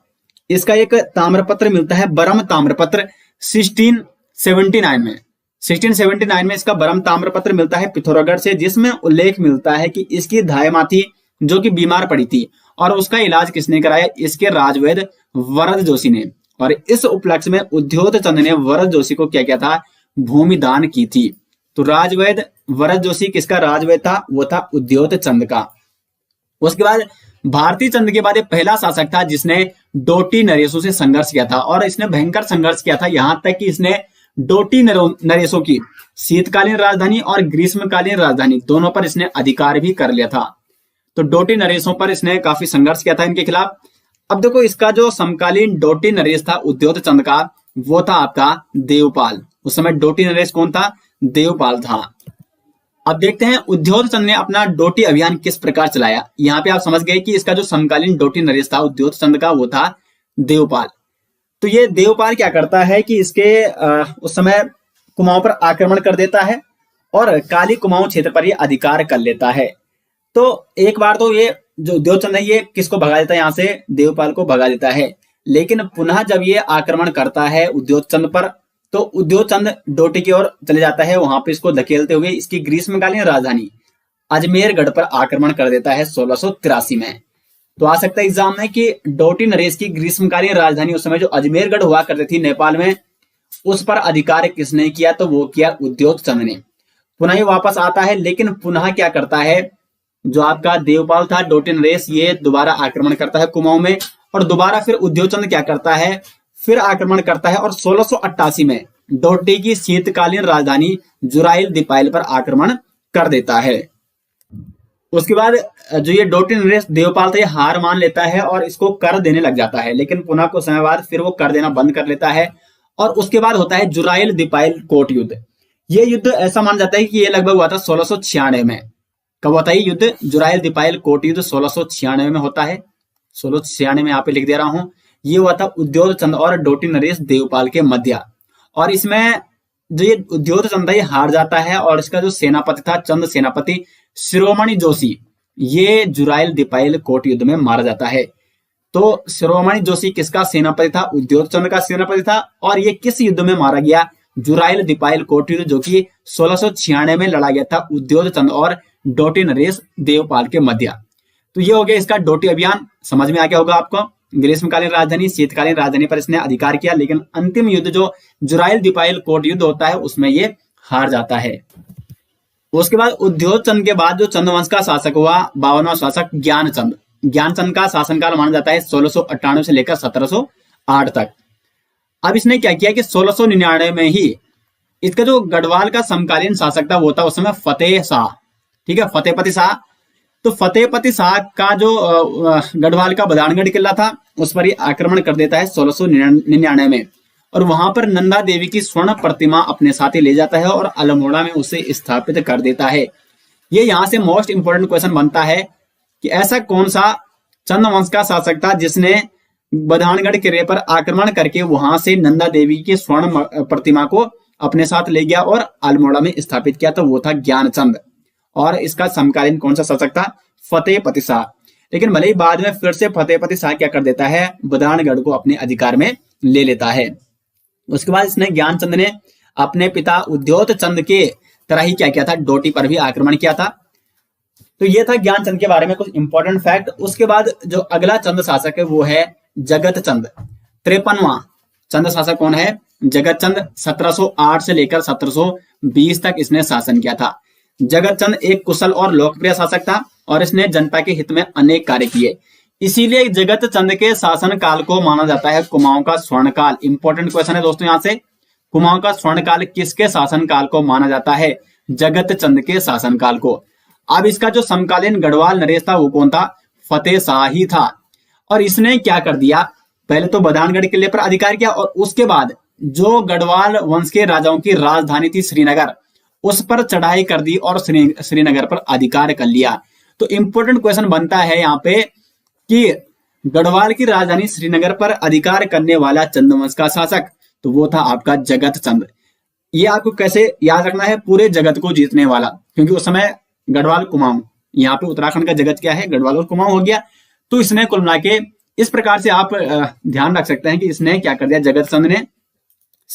इसका एक ताम्रपत्र मिलता है, बरम ताम्रपत्र 1679 में 1679 में इसका बरम ताम्रपत्र मिलता है पिथौरागढ़ से, जिसमें उल्लेख मिलता है कि इसकी धायमा थी जो कि बीमार पड़ी थी और उसका इलाज किसने कराया, इसके राजवैद्य वरद जोशी ने। और इस उपलक्ष्य में उद्योत चंद ने वरद जोशी को क्या किया था, भूमि दान की थी। तो राजवैद्य वरद जोशी किसका राजवैद्य था, वो था उद्योत चंद का। उसके बाद भारती चंद के बाद ये पहला शासक था जिसने डोटी नरेशों से संघर्ष किया था, और इसने भयंकर संघर्ष किया था, यहां तक कि इसने डोटी नरेशों की शीतकालीन राजधानी और ग्रीष्मकालीन राजधानी दोनों पर इसने अधिकार भी कर लिया था। तो डोटी नरेशों पर इसने काफी संघर्ष किया था इनके खिलाफ। अब देखो इसका जो समकालीन डोटी नरेश था उद्योत चंद का, वो था आपका देवपाल। उस समय डोटी नरेश कौन था, देवपाल था। अब देखते हैं उद्योत चंद ने अपना डोटी अभियान किस प्रकार चलाया। यहाँ पे आप समझ गए कि इसका जो समकालीन डोटी नरेश था उद्योत चंद का, वो था देवपाल। तो ये देवपाल क्या करता है कि इसके उस समय कुमाऊं पर आक्रमण कर देता है और काली कुमाऊं क्षेत्र पर ये अधिकार कर लेता है। तो एक बार तो ये जो उद्योत चंद है ये किसको भगा देता है, यहाँ से देवपाल को भगा देता है। लेकिन पुनः जब ये आक्रमण करता है उद्योत चंद पर, तो उद्योत चंद डोटी की ओर चले जाता है, वहां पे इसको धकेलते हुए इसकी ग्रीष्मकालीन राजधानी अजमेरगढ़ पर आक्रमण कर देता है 1683 में। तो आ सकता है एग्जाम में कि डोटी नरेश की ग्रीष्मकालीन राजधानी उस समय जो अजमेरगढ़ हुआ करती थी नेपाल में, उस पर अधिकार किसने किया, तो वो किया उद्योत चंद ने। पुनः ये वापस आता है, लेकिन पुनः क्या करता है, जो आपका देवपाल था डोटी नरेश, ये दोबारा आक्रमण करता है कुमाऊं में, और दोबारा फिर उद्योत चंद क्या करता है, फिर आक्रमण करता है और 1688 में डोटी की शीतकालीन राजधानी जुराइल दीपाइल पर आक्रमण कर देता है। उसके बाद जो ये डोटी नरेश देवपाल था ये हार मान लेता है और इसको कर देने लग जाता है, लेकिन पुनः कुछ समय बाद फिर वो कर देना बंद कर लेता है। और उसके बाद होता है जुराइल दीपाइल कोट युद्ध। ये युद्ध ऐसा माना जाता है कि ये लगभग हुआ था 1696 में। कब होता है ये युद्ध, जुराइल दीपाइल कोट युद्ध 1696 में होता है। 1696 में यहाँ पे लिख दे रहा हूं। ये हुआ था उद्योत चंद और डोटी नरेश देवपाल के मध्य। और इसमें जो ये उद्योत चंद था ये हार जाता है और इसका जो सेनापति था चंद सेनापति शिरोमणि जोशी, ये जुराइल दीपाइल कोट युद्ध में मारा जाता है। तो शिरोमणि जोशी किसका सेनापति था, उद्योत चंद का सेनापति था। और ये किस युद्ध में मारा गया, जुराइल दीपाइल कोट युद्ध, जो कि 1696 में लड़ा गया था उद्योत चंद और डोटी नरेश देवपाल के मध्य। तो ये हो गया इसका डोटी अभियान। समझ में आ गया होगा आपको, ग्रीष्मकालीन राजधानी शीतकालीन राजधानी पर इसने अधिकार किया, लेकिन अंतिम युद्ध जो जुराइल दीपाइल कोट युद्ध होता है उसमें ये हार जाता है। उसके बाद उद्योत चंद के बाद जो चंद्रवंश का शासक हुआ 52वां शासक ज्ञानचंद। ज्ञानचंद का शासनकाल माना जाता है 1698 से लेकर 1708 तक। अब इसने क्या किया कि 1699 में ही इसका जो गढ़वाल का समकालीन शासक था वो था उस समय फतेह शाह। ठीक है, फतेहपति शाह। तो फतेहपति शाह का जो गढ़वाल का बदानगढ़ किला था उस पर ही आक्रमण कर देता है 1699 में, और वहां पर नंदा देवी की स्वर्ण प्रतिमा अपने साथ ही ले जाता है और अल्मोड़ा में उसे स्थापित कर देता है। ये यहाँ से मोस्ट इंपोर्टेंट क्वेश्चन बनता है कि ऐसा कौन सा चंद्रवंश का शासक था जिसने बदानगढ़ किले पर आक्रमण करके वहां से नंदा देवी की स्वर्ण प्रतिमा को अपने साथ ले गया और अल्मोड़ा में स्थापित किया। तो वो था ज्ञानचंद। और इसका समकालीन कौन सा शासक था, फतेहपति शाह। लेकिन भले ही बाद में फिर से फतेहपति शाह क्या कर देता है, बदानगढ़ को अपने अधिकार में ले लेता है। उसके बाद इसने ज्ञानचंद ने अपने पिता उद्योत चंद के तरह ही क्या किया था, डोटी पर भी आक्रमण किया था। तो ये था ज्ञानचंद के बारे में कुछ इंपॉर्टेंट फैक्ट। उसके बाद जो अगला चंद शासक है वो है जगत चंद। 53वां चंद शासक कौन है, जगत चंद। 1708 से लेकर 1720 तक इसने शासन किया था। जगत चंद एक कुशल और लोकप्रिय शासक था और इसने जनता के हित में अनेक कार्य किए। इसीलिए जगत चंद के शासन काल को माना जाता है कुमाऊं का स्वर्णकाल। इंपॉर्टेंट क्वेश्चन है दोस्तों यहाँ से, कुमाऊं का स्वर्णकाल किसके शासन काल को माना जाता है, जगत चंद के शासन काल को। अब इसका जो समकालीन गढ़वाल नरेश था वो कौन था, फतेह शाह ही था। और इसने क्या कर दिया, पहले तो बदानगढ़ किले पर अधिकार किया और उसके बाद जो गढ़वाल वंश के राजाओं की राजधानी थी श्रीनगर, उस पर चढ़ाई कर दी और श्रीनगर पर अधिकार कर लिया। तो इंपॉर्टेंट क्वेश्चन बनता है यहाँ पे कि गढ़वाल की राजधानी श्रीनगर पर अधिकार करने वाला चंद्रवंश का शासक, तो वो था आपका जगत चंद। ये आपको कैसे याद रखना है, पूरे जगत को जीतने वाला, क्योंकि उस समय गढ़वाल कुमाऊं, यहाँ पे उत्तराखंड का जगत क्या है, गढ़वाल और कुमाऊं हो गया। तो इसने कुल मिला के इस प्रकार से आप ध्यान रख सकते हैं कि इसने क्या कर दिया, जगत चंद ने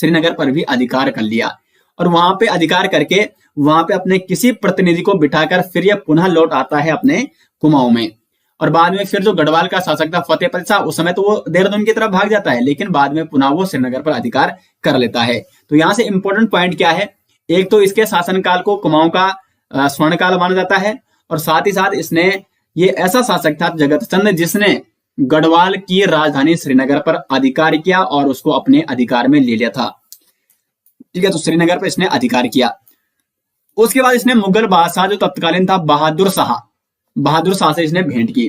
श्रीनगर पर भी अधिकार कर लिया और वहां पे अधिकार करके वहां पे अपने किसी प्रतिनिधि को बिठाकर फिर यह पुनः लौट आता है अपने कुमाऊं में। और बाद में फिर जो गढ़वाल का शासक था फतेह पाल शाह, उस समय तो वो देहरादून की तरफ भाग जाता है, लेकिन बाद में पुनः वो श्रीनगर पर अधिकार कर लेता है। तो यहाँ से इंपॉर्टेंट पॉइंट क्या है, एक तो इसके शासनकाल को कुमाऊं का स्वर्णकाल माना जाता है, और साथ ही साथ इसने ये ऐसा शासक था जगत चंद जिसने गढ़वाल की राजधानी श्रीनगर पर अधिकार किया और उसको अपने अधिकार में ले लिया था। ठीक है, तो श्रीनगर पर इसने अधिकार किया। उसके बाद इसने मुगल बादशाह जो तत्कालीन था बहादुर शाह से इसने भेंट की।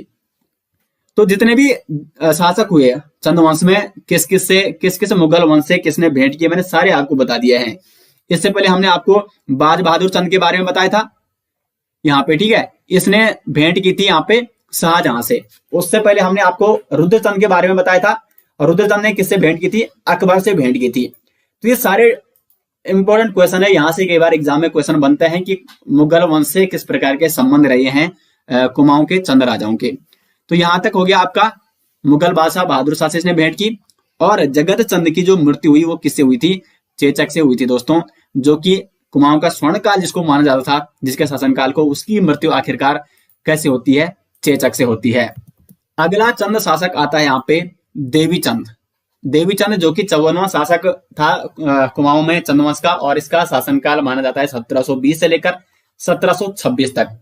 तो जितने भी शासक हुए चंद्रवंश में किस किस मुगल वंश से किसने भेंट की, मैंने सारे आपको बता दिए हैं। इससे पहले हमने आपको बाज बहादुर चंद के बारे में बताया था यहाँ पे, ठीक है, इसने भेंट की थी यहाँ पे शाहजहां से। उससे पहले हमने आपको रुद्रचंद के बारे में बताया था, और रुद्रचंद ने किससे भेंट की थी, अकबर से भेंट की थी। तो ये सारे इंपॉर्टेंट क्वेश्चन है, यहाँ से कई बार एग्जाम में क्वेश्चन बनते हैं कि मुगल वंश से किस प्रकार के संबंध रहे हैं कुमाऊं के चंद राजाओं के। तो यहां तक हो गया आपका मुगल बादशाह बहादुर शाह से इसने भेंट की। और जगत चंद की जो मृत्यु हुई वो किससे हुई थी, चेचक से हुई थी दोस्तों, जो कि कुमाऊं का स्वर्ण काल जिसको माना जाता था, जिसके शासनकाल को, उसकी मृत्यु आखिरकार कैसे होती है, चेचक से होती है। अगला चंद शासक आता है यहाँ पे देवी चंद जो कि 54वां शासक था कुमाऊं में चंद्रवंश का, और इसका शासनकाल माना जाता है 1720 से लेकर 1726 तक।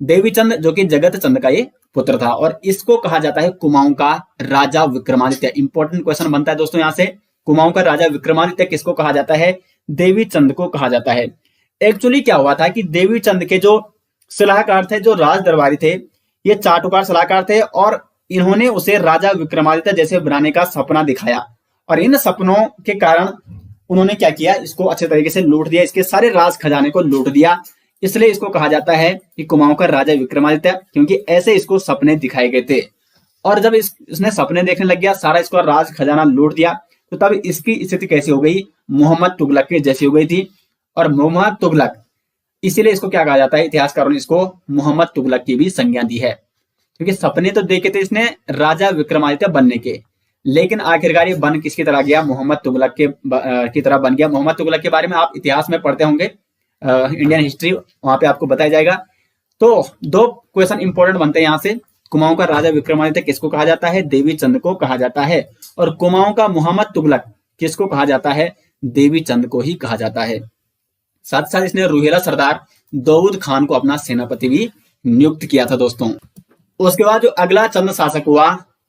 देवी चंद जो कि जगत चंद का ये पुत्र था, और इसको कहा जाता है कुमाऊं का राजा विक्रमादित्य। इंपॉर्टेंट क्वेश्चन बनता है दोस्तों यहाँ से, कुमाऊं का राजा विक्रमादित्य किसको कहा जाता है, देवी चंद को कहा जाता है। एक्चुअली क्या हुआ था कि देवी चंद के जो सलाहकार थे, जो राज दरबारी थे, ये चाटुकार सलाहकार थे, और इन्होंने उसे राजा विक्रमादित्य जैसे बनाने का सपना दिखाया, और इन सपनों के कारण उन्होंने क्या किया, इसको अच्छे तरीके से लूट दिया, इसके सारे राज खजाने को लूट दिया। इसलिए इसको कहा जाता है कि कुमाऊं का राजा विक्रमादित्य, क्योंकि ऐसे इसको सपने दिखाए गए थे। और जब इसने सपने देखने लग गया, सारा इसको राज खजाना लूट दिया, तो तब इसकी स्थिति कैसी हो गई, मोहम्मद तुगलक के जैसी हो गई थी। और मोहम्मद तुगलक, इसीलिए इसको क्या कहा जाता है, इतिहासकारों ने इसको मोहम्मद तुगलक की भी संज्ञा दी है, क्योंकि सपने तो देखे थे इसने राजा विक्रमादित्य बनने के, लेकिन आखिरकार ये बन किसकी तरह गया, मोहम्मद तुगलक की तरह बन गया। मोहम्मद तुगलक के बारे में आप इतिहास में पढ़ते होंगे, इंडियन हिस्ट्री, वहां पे आपको बताया जाएगा। तो दो क्वेश्चन इंपॉर्टेंट बनते हैं यहाँ से, कुमाऊं का राजा विक्रमादित्य किसको कहा जाता है, देवी चंद को कहा जाता है, और कुमाऊं का मोहम्मद तुगलक किसको कहा जाता है, देवी चंद को ही कहा जाता है। साथ साथ इसने रुहेला सरदार दाऊद खान को अपना सेनापति भी नियुक्त किया था दोस्तों। उसके बाद जो अगला चंद शासक हुआ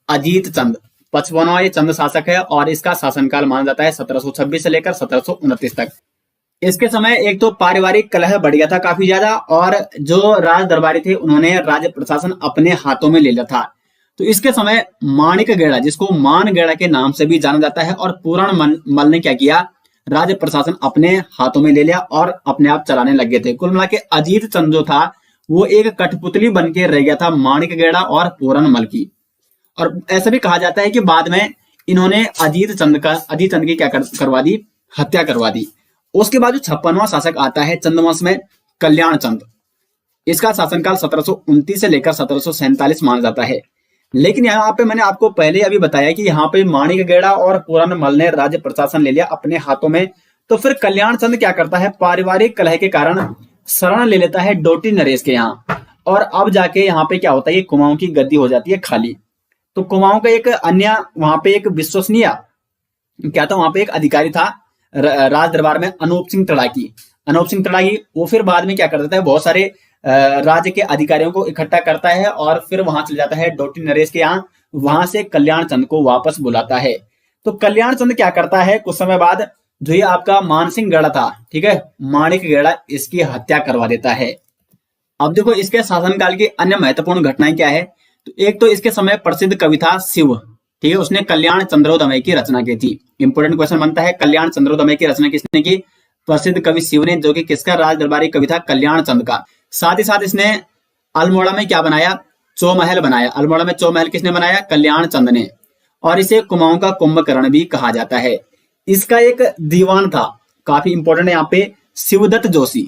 अजीत चंद, 55वां ये चंद शासक है, और इसका शासनकाल माना जाता है 1726 से लेकर 1729 तक। इसके समय एक तो पारिवारिक कलह बढ़ गया था काफी ज्यादा, और जो राज दरबारी थे उन्होंने राज्य प्रशासन अपने हाथों में ले लिया था। तो इसके समय माणिकगेड़ा, जिसको मानगेड़ा के नाम से भी जाना जाता है, और पूरण मल ने क्या किया, राज्य प्रशासन अपने हाथों में ले लिया और अपने आप चलाने लग गए थे। कुल मिला के अजीत चंद जो था वो एक कठपुतली बन के रह गया था माणिकगेड़ा और पूरण मल की। और ऐसा भी कहा जाता है कि बाद में इन्होंने अजीत चंद की क्या करवा दी, हत्या करवा दी। उसके बाद जो 56वां शासक आता है चंद्रवंश में, कल्याण चंद, इसका शासनकाल 1729 से लेकर 1747 माना जाता है। लेकिन यहाँ पे मैंने आपको पहले अभी बताया कि यहाँ पे माणिकगेड़ा और पूरण मल ने राज्य प्रशासन ले लिया अपने हाथों में। तो फिर कल्याण चंद क्या करता है, पारिवारिक कलह के कारण शरण ले लेता है डोटी नरेश के यहाँ, और अब जाके यहाँ पे क्या होता है, कुमाऊं की गद्दी हो जाती है खाली। तो कुमाऊं का एक अन्य वहां पे एक विश्वसनीय क्या था, वहां पे एक अधिकारी था राज दरबार में, अनूप सिंह तड़ागी। वो फिर बाद में क्या कर देता है, बहुत सारे राज्य के अधिकारियों को इकट्ठा करता है और फिर वहां चले जाता है डोटी नरेश के यहाँ, वहां से कल्याण चंद को वापस बुलाता है। तो कल्याण चंद क्या करता है, कुछ समय बाद जो ये आपका मानसिंह गढ़ था, ठीक है, माणिकगेड़ा, इसकी हत्या करवा देता है। अब देखो इसके शासनकाल की अन्य महत्वपूर्ण घटनाएं क्या है। तो एक तो इसके समय प्रसिद्ध कवि था शिव, ठीक है, उसने कल्याण चंद्रोदय की रचना की थी। इंपोर्टेंट क्वेश्चन बनता है, कल्याण चंद्रोदय की रचना किसने की, प्रसिद्ध कवि शिव ने, जो कि किसका राज दरबारी कवि था, कल्याण चंद का। साथ ही साथ इसने अल्मोड़ा में क्या बनाया, चौमहल बनाया। अल्मोड़ा में चौमहल किसने बनाया, कल्याण चंद ने। और इसे कुमाऊं का कुंभकर्ण भी कहा जाता है। इसका एक दीवान था, काफी इंपॉर्टेंट है यहाँ पे, शिवदत्त जोशी।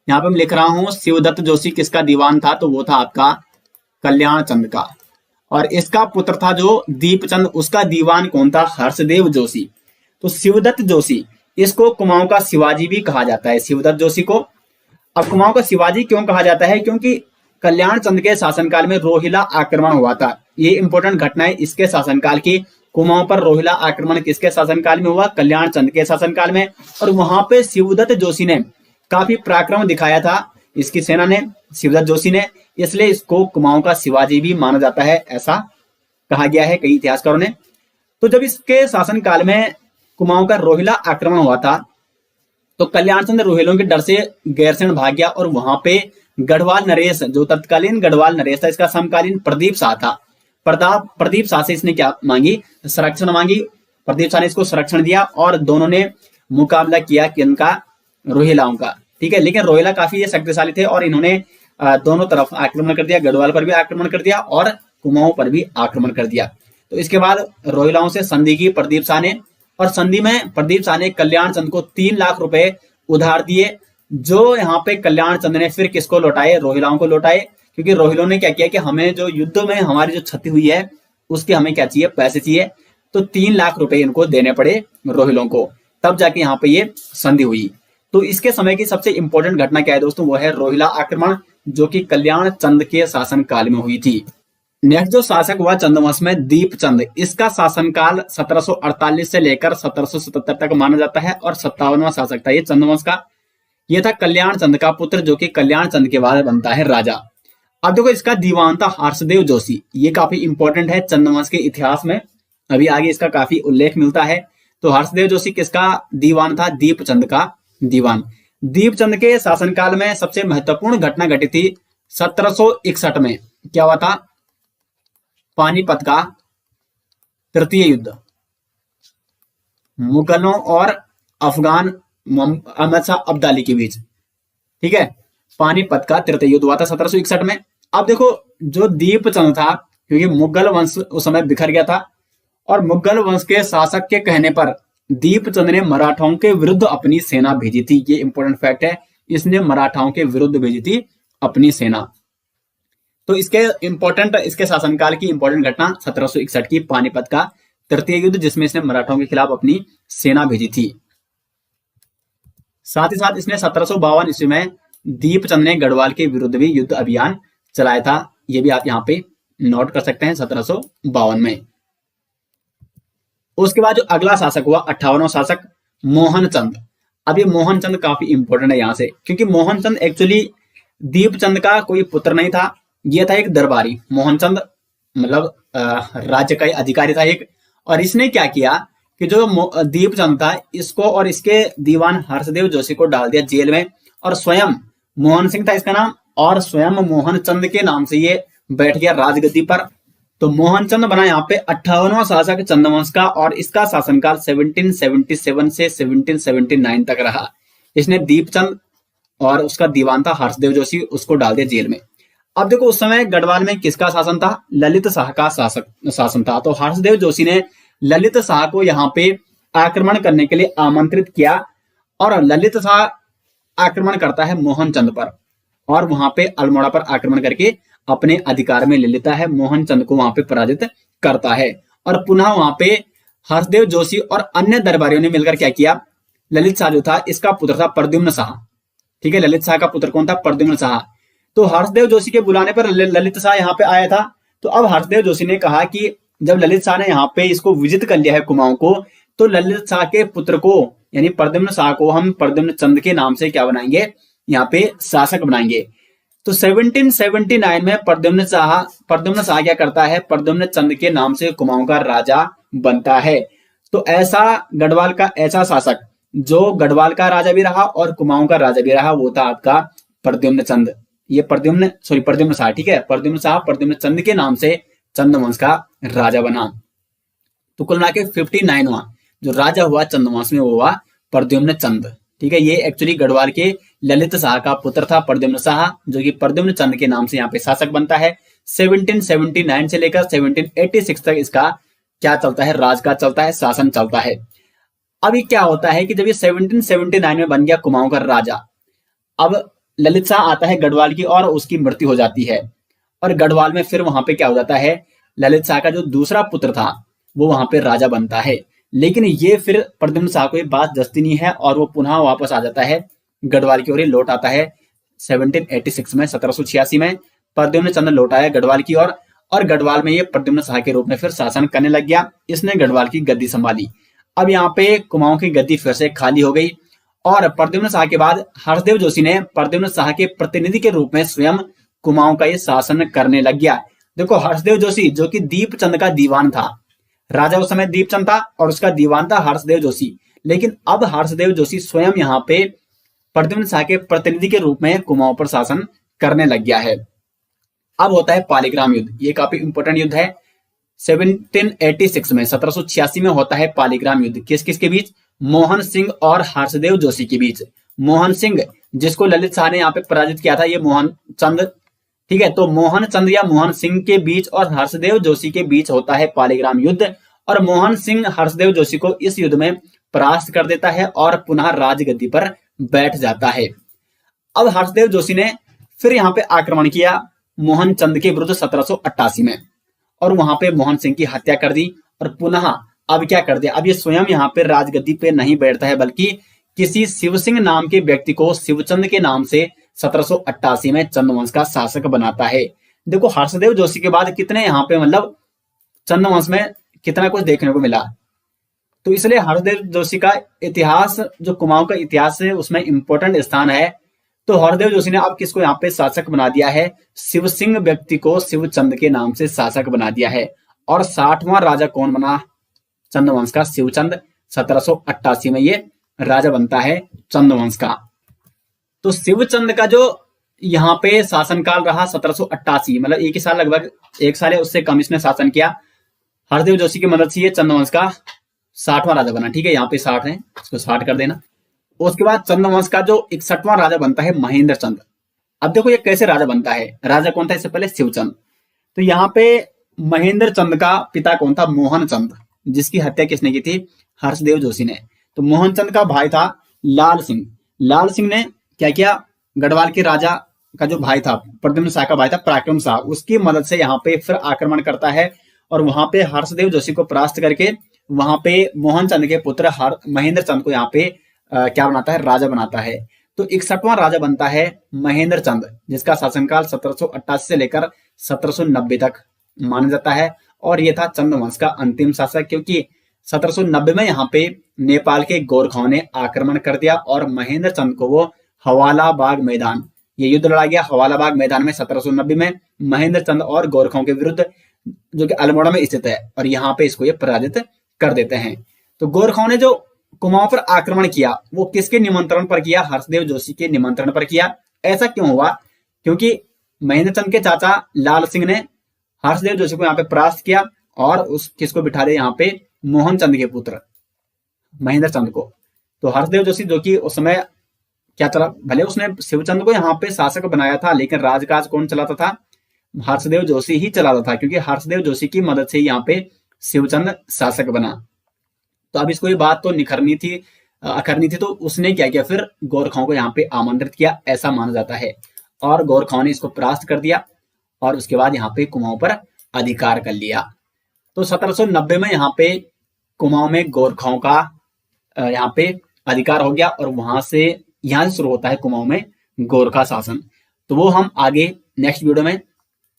यहाँ पे मैं लिख रहा हूं शिवदत्त जोशी किसका दीवान था, तो वो था आपका कल्याण चंद का। और इसका पुत्र था जो दीपचंद, उसका दीवान कौन था, हर्षदेव जोशी। तो शिवदत्त जोशी, इसको कुमाऊं का शिवाजी भी कहा जाता है, शिवदत्त जोशी को। अब कुमाऊं का शिवाजी क्यों कहा जाता है? क्योंकि कल्याण चंद के शासनकाल में रोहिला आक्रमण हुआ था। ये इंपॉर्टेंट घटना है इसके शासनकाल की। कुमाऊं पर रोहिला आक्रमण किसके शासनकाल में हुआ? कल्याण चंद के शासनकाल में। और वहां पे शिवदत्त जोशी ने काफी पराक्रम दिखाया था, इसकी सेना ने, शिवदत्त जोशी ने, इसलिए इसको कुमाऊं का शिवाजी भी माना जाता है, ऐसा कहा गया है कई इतिहासकारों ने। तो जब इसके शासनकाल में कुमाऊं का रोहिला आक्रमण हुआ था तो कल्याण चंद रोहिलों के डर से गैरसैंण भाग गया और वहां पे गढ़वाल नरेश, जो तत्कालीन गढ़वाल नरेश था, इसका समकालीन प्रदीप शाह था, प्रदीप शाह से इसने क्या मांगी? संरक्षण मांगी। प्रदीप शाह ने इसको संरक्षण दिया और दोनों ने मुकाबला किया कि इनका रोहिलाओं का, ठीक है। लेकिन रोहिला काफी ये शक्तिशाली थे और इन्होंने दोनों तरफ आक्रमण कर दिया, गढ़वाल पर भी आक्रमण कर दिया और कुमाऊं पर भी आक्रमण कर दिया। तो इसके बाद रोहिलाओं से संधि की प्रदीप शाह ने, और संधि में प्रदीप शाह ने कल्याण चंद को 3 लाख रुपए उधार दिए, जो यहाँ पे कल्याण चंद ने फिर किसको लौटाए? रोहिलाओं को लौटाए। क्योंकि रोहिलों ने क्या किया कि हमें जो युद्ध में हमारी जो क्षति हुई है उसके हमें क्या चाहिए? पैसे चाहिए। तो 3 लाख रुपए इनको देने पड़े रोहिलों को, तब जाके यहाँ पे ये संधि हुई। तो इसके समय की सबसे इंपॉर्टेंट घटना क्या है दोस्तों? वो है रोहिला आक्रमण, जो कि कल्याण चंद के शासन काल में हुई थी। नेक्स्ट जो शासक हुआ चंदवंश में, दीपचंद, इसका शासनकाल 1748 से लेकर 1777 तक माना जाता है और 57वां शासक था ये चंदवंश का। ये था कल्याण चंद का पुत्र, जो कि कल्याण चंद के बाद बनता है राजा। अब देखो इसका दीवान था हर्षदेव जोशी, ये काफी इंपॉर्टेंट है चंदवंश के इतिहास में, अभी आगे इसका काफी उल्लेख मिलता है। तो हर्षदेव जोशी किसका दीवान था? दीपचंद का दीवान। दीपचंद के शासनकाल में सबसे महत्वपूर्ण घटना घटी थी 1761 में। क्या हुआ था? पानीपत का तृतीय युद्ध, मुगलों और अफगान अहमद शाह अब्दाली के बीच, ठीक है। पानीपत का तृतीय युद्ध हुआ था 1761 में। अब देखो जो दीपचंद था, क्योंकि मुगल वंश उस समय बिखर गया था और मुगल वंश के शासक के कहने पर दीपचंद ने मराठाओं के विरुद्ध अपनी सेना भेजी थी। ये इंपॉर्टेंट फैक्ट है, इसने मराठाओं के विरुद्ध भेजी थी अपनी सेना। तो इसके शासनकाल की इंपॉर्टेंट घटना 1761 की पानीपत का तृतीय युद्ध, जिसमें इसने मराठाओं के खिलाफ अपनी सेना भेजी थी। साथ ही साथ इसने 1752 ईस्वी में दीपचंद ने गढ़वाल के विरुद्ध भी युद्ध अभियान चलाया था। ये भी आप यहाँ पे नोट कर सकते हैं 1752 में। उसके बाद जो अगला शासक हुआ 58वां शासक, मोहनचंद। अब ये मोहनचंद काफी इंपॉर्टेंट है यहाँ से, क्योंकि मोहनचंद एक्चुअली दीपचंद का कोई पुत्र नहीं था, ये था एक दरबारी। मोहनचंद मतलब राज्य का अधिकारी था एक, और इसने क्या किया कि जो दीपचंद था इसको और इसके दीवान हर्षदेव जोशी को डाल दिया जेल में, और स्वयं मोहन सिंह था इसका नाम, और स्वयं मोहनचंद के नाम से ये बैठ गया राजगद्दी पर। तो मोहनचंद बना यहाँ पे 58वां शासक चंदवंश का, और इसका शासनकाल 1777 से 1779 तक रहा। इसने दीपचंद और उसका दीवान था हर्षदेव जोशी, उसको डाल दिया जेल में। अब देखो उस समय गढ़वाल में किसका शासन था? ललित शाह का शासन था। तो हर्षदेव जोशी ने ललित शाह को यहाँ पे आक्रमण करने के लिए आमंत्रित किया, और ललित शाह आक्रमण करता है मोहनचंद पर, और वहां पे अल्मोड़ा पर आक्रमण करके अपने अधिकार में ले लेता है, मोहनचंद को वहां पे पराजित करता है। और पुनः वहां पे हर्षदेव जोशी और अन्य दरबारियों ने मिलकर क्या किया? ललित शाह जो था इसका पुत्र था प्रद्युम्न शाह, ठीक है। ललित शाह का पुत्र कौन था? प्रद्युम्न शाह। तो हर्षदेव जोशी के बुलाने पर ललित शाह यहाँ पे आया था। तो अब हर्षदेव जोशी ने कहा कि जब ललित शाह ने यहाँ पे इसको विजित कर लिया है कुमाऊं को, तो ललित शाह के पुत्र को यानी प्रद्युम्न शाह को हम प्रद्युम्न चंद के नाम से क्या बनाएंगे? यहाँ पे शासक बनाएंगे। तो 1779 में प्रद्युम्न शाह क्या करता है? प्रद्युम्न चंद के नाम से कुमाऊं का राजा बनता है। तो ऐसा गढ़वाल का ऐसा शासक जो गढ़वाल का राजा भी रहा और कुमाऊं का राजा भी रहा, वो था आपका प्रद्युम्न चंद। ये प्रद्युम्न शाह, ठीक है। प्रद्युम्न शाह प्रद्युम्न चंद के नाम से चंद्रवंश का राजा बना। तो कुल मिला के 59वां जो राजा हुआ चंद्रवंश में वो हुआ प्रद्युम्न चंद, ठीक है। ये एक्चुअली गढ़वाल के ललित शाह का पुत्र था प्रद्युम्न शाह, जो कि प्रद्युम्न चंद के नाम से यहाँ पे शासक बनता है। 1779 से लेकर 1786 तक इसका क्या चलता है? राज का चलता है, शासन चलता है। अभी क्या होता है कि जब ये 1779 में बन गया कुमाऊं का राजा, अब ललित शाह आता है गढ़वाल की और उसकी मृत्यु हो जाती है, और गढ़वाल में फिर वहां पे क्या हो जाता है? ललित शाह का जो दूसरा पुत्र था वो वहां पे राजा बनता है। लेकिन ये फिर प्रद्युम्न शाह को ये बात जचती नहीं है और वो पुनः वापस आ जाता है गढ़वाल की ओर, लौट आता है 1786 में, 1786 में प्रद्युम्न चंद्र लौट आया गढ़वाल की ओर और गढ़वाल में ये प्रद्युम्न शाह के रूप में फिर शासन करने लग गया। इसने गढ़वाल की गद्दी संभाली। अब यहाँ पे कुमाऊं की गद्दी फिर से खाली हो गई और प्रद्युम्न शाह के बाद हर्षदेव जोशी ने प्रद्युम्न शाह के प्रतिनिधि के रूप में स्वयं कुमाऊं का ये शासन करने लग गया। देखो हर्षदेव जोशी जो कि दीपचंद का दीवान था, राजा उस समय दीपचंद था और उसका दीवान था हर्षदेव जोशी, लेकिन अब हर्षदेव जोशी स्वयं यहाँ पे प्रद्युम्न शाह के प्रतिनिधि के रूप में कुमाऊं पर शासन करने लग गया है। अब होता है पालीग्राम युद्ध, ये काफी इंपोर्टेंट युद्ध है। 1786 में, 1786 में होता है पालीग्राम युद्ध। किस किस के बीच? मोहन सिंह और हर्षदेव जोशी के बीच। मोहन सिंह जिसको ललित शाह ने यहाँ पे पराजित किया था, ये मोहन चंद, ठीक है। तो मोहन चंद या मोहन सिंह के बीच और हर्षदेव जोशी के बीच होता है पालीग्राम युद्ध और मोहन सिंह हर्षदेव जोशी को इस युद्ध में परास्त कर देता है और पुनः राजगद्दी पर बैठ जाता है। अब हर्षदेव जोशी ने फिर यहाँ पे आक्रमण किया मोहन चंद के विरुद्ध 1788 में और वहां पे मोहन सिंह की हत्या कर दी और पुनः अब क्या कर दिया, अब ये स्वयं यहाँ पे राजगद्दी पे नहीं बैठता है बल्कि किसी शिव सिंह नाम के व्यक्ति को शिवचंद के नाम से 1788 में चंद्रवंश का शासक बनाता है। देखो हर्षदेव जोशी के बाद कितने यहाँ पे मतलब चंद्रवंश में कितना कुछ देखने को मिला, तो इसलिए हर्षदेव जोशी का इतिहास जो कुमाऊं का इतिहास है उसमें इंपॉर्टेंट स्थान है। तो हरदेव जोशी ने अब किसको यहाँ पे शासक बना दिया है? शिव सिंह व्यक्ति को शिवचंद के नाम से शासक बना दिया है। और 60वां राजा कौन बना चंद्रवंश का? शिवचंद। 1788 में ये राजा बनता है चंद्रवंश का। तो शिवचंद का जो यहाँ पे शासनकाल रहा 1788, मतलब एक ही साल, लगभग एक साल है उससे कम इसने शासन किया। हरदेव जोशी की मदद से ये चंद्रवंश का 60वां राजा बना। ठीक है, यहाँ पे 60 है, इसको 60 कर देना। उसके बाद चंद्रवंश का जो 61वां राजा बनता है महेंद्र चंद। अब देखो ये कैसे राजा बनता है, राजा कौन था इससे पहले? शिवचंद। तो यहाँ पे महेंद्र चंद का पिता कौन था? मोहन चंद, जिसकी हत्या किसने की थी? हर्षदेव जोशी ने। तो मोहन चंद का भाई था लाल सिंह। लाल सिंह ने क्या किया? गढ़वाल के राजा का जो भाई था, प्रद्युम्न शाह का भाई था पराक्रम शाह, उसकी मदद से यहाँ पे फिर आक्रमण करता है और वहां पे हर्षदेव जोशी को परास्त करके वहां पे मोहन चंद के पुत्र महेंद्र चंद को यहाँ पे क्या बनाता है? राजा बनाता है। तो 61वां राजा बनता है महेंद्र चंद, जिसका शासनकाल 1788 से लेकर 1790 तक माना जाता है। और ये था चंद्रवंश का अंतिम शासक, क्योंकि 1790 में यहाँ पे नेपाल के गोरखाओं ने आक्रमण कर दिया और महेंद्र चंद को वो हवाला बाग मैदान, ये युद्ध लड़ा गया हवाला बाग मैदान में 1790 में महेंद्र चंद और गोरखाओं के विरुद्ध, जो कि अल्मोड़ा में स्थित है, और यहाँ पे इसको ये पराजित कर देते हैं। तो गोरखाओं ने जो कुमाऊं पर आक्रमण किया वो किसके निमंत्रण पर किया? हर्षदेव जोशी के निमंत्रण पर किया। ऐसा क्यों हुआ? क्योंकि महेंद्र चंद के चाचा लाल सिंह ने हर्षदेव जोशी को यहाँ पे परास्त किया और उस किसको बिठा दिया यहाँ पे? मोहन चंद के पुत्र महेंद्र चंद को। तो हर्षदेव जोशी जो कि उस समय क्या चला, भले उसने शिवचंद को यहाँ पे शासक बनाया था, लेकिन राजकाज कौन चलाता था? हर्षदेव जोशी ही चलाता था, क्योंकि हर्षदेव जोशी की मदद से यहाँ पे शिवचंद शासक बना। तो अब इसको ये बात तो निखरनी थी, अखरनी थी, तो उसने क्या किया? फिर गोरखाओं को यहाँ पे आमंत्रित किया, ऐसा माना जाता है, और गोरखाओं ने इसको परास्त कर दिया और उसके बाद यहाँ पे कुमाऊं पर अधिकार कर लिया। तो 1790 में यहाँ पे कुमाऊं में गोरखाओं का यहाँ पे अधिकार हो गया और वहां से यहाँ से शुरू होता है कुमाऊं में गोरखा शासन। तो वो हम आगे नेक्स्ट वीडियो में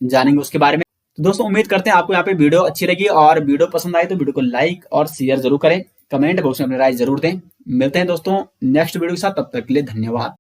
जानेंगे उसके बारे में। तो दोस्तों उम्मीद करते हैं आपको यहाँ पे वीडियो अच्छी लगी, और वीडियो पसंद आई तो वीडियो को लाइक और शेयर जरूर करें, कमेंट बॉक्स में अपनी राय जरूर दें। मिलते हैं दोस्तों नेक्स्ट वीडियो के साथ, तब तक के लिए धन्यवाद।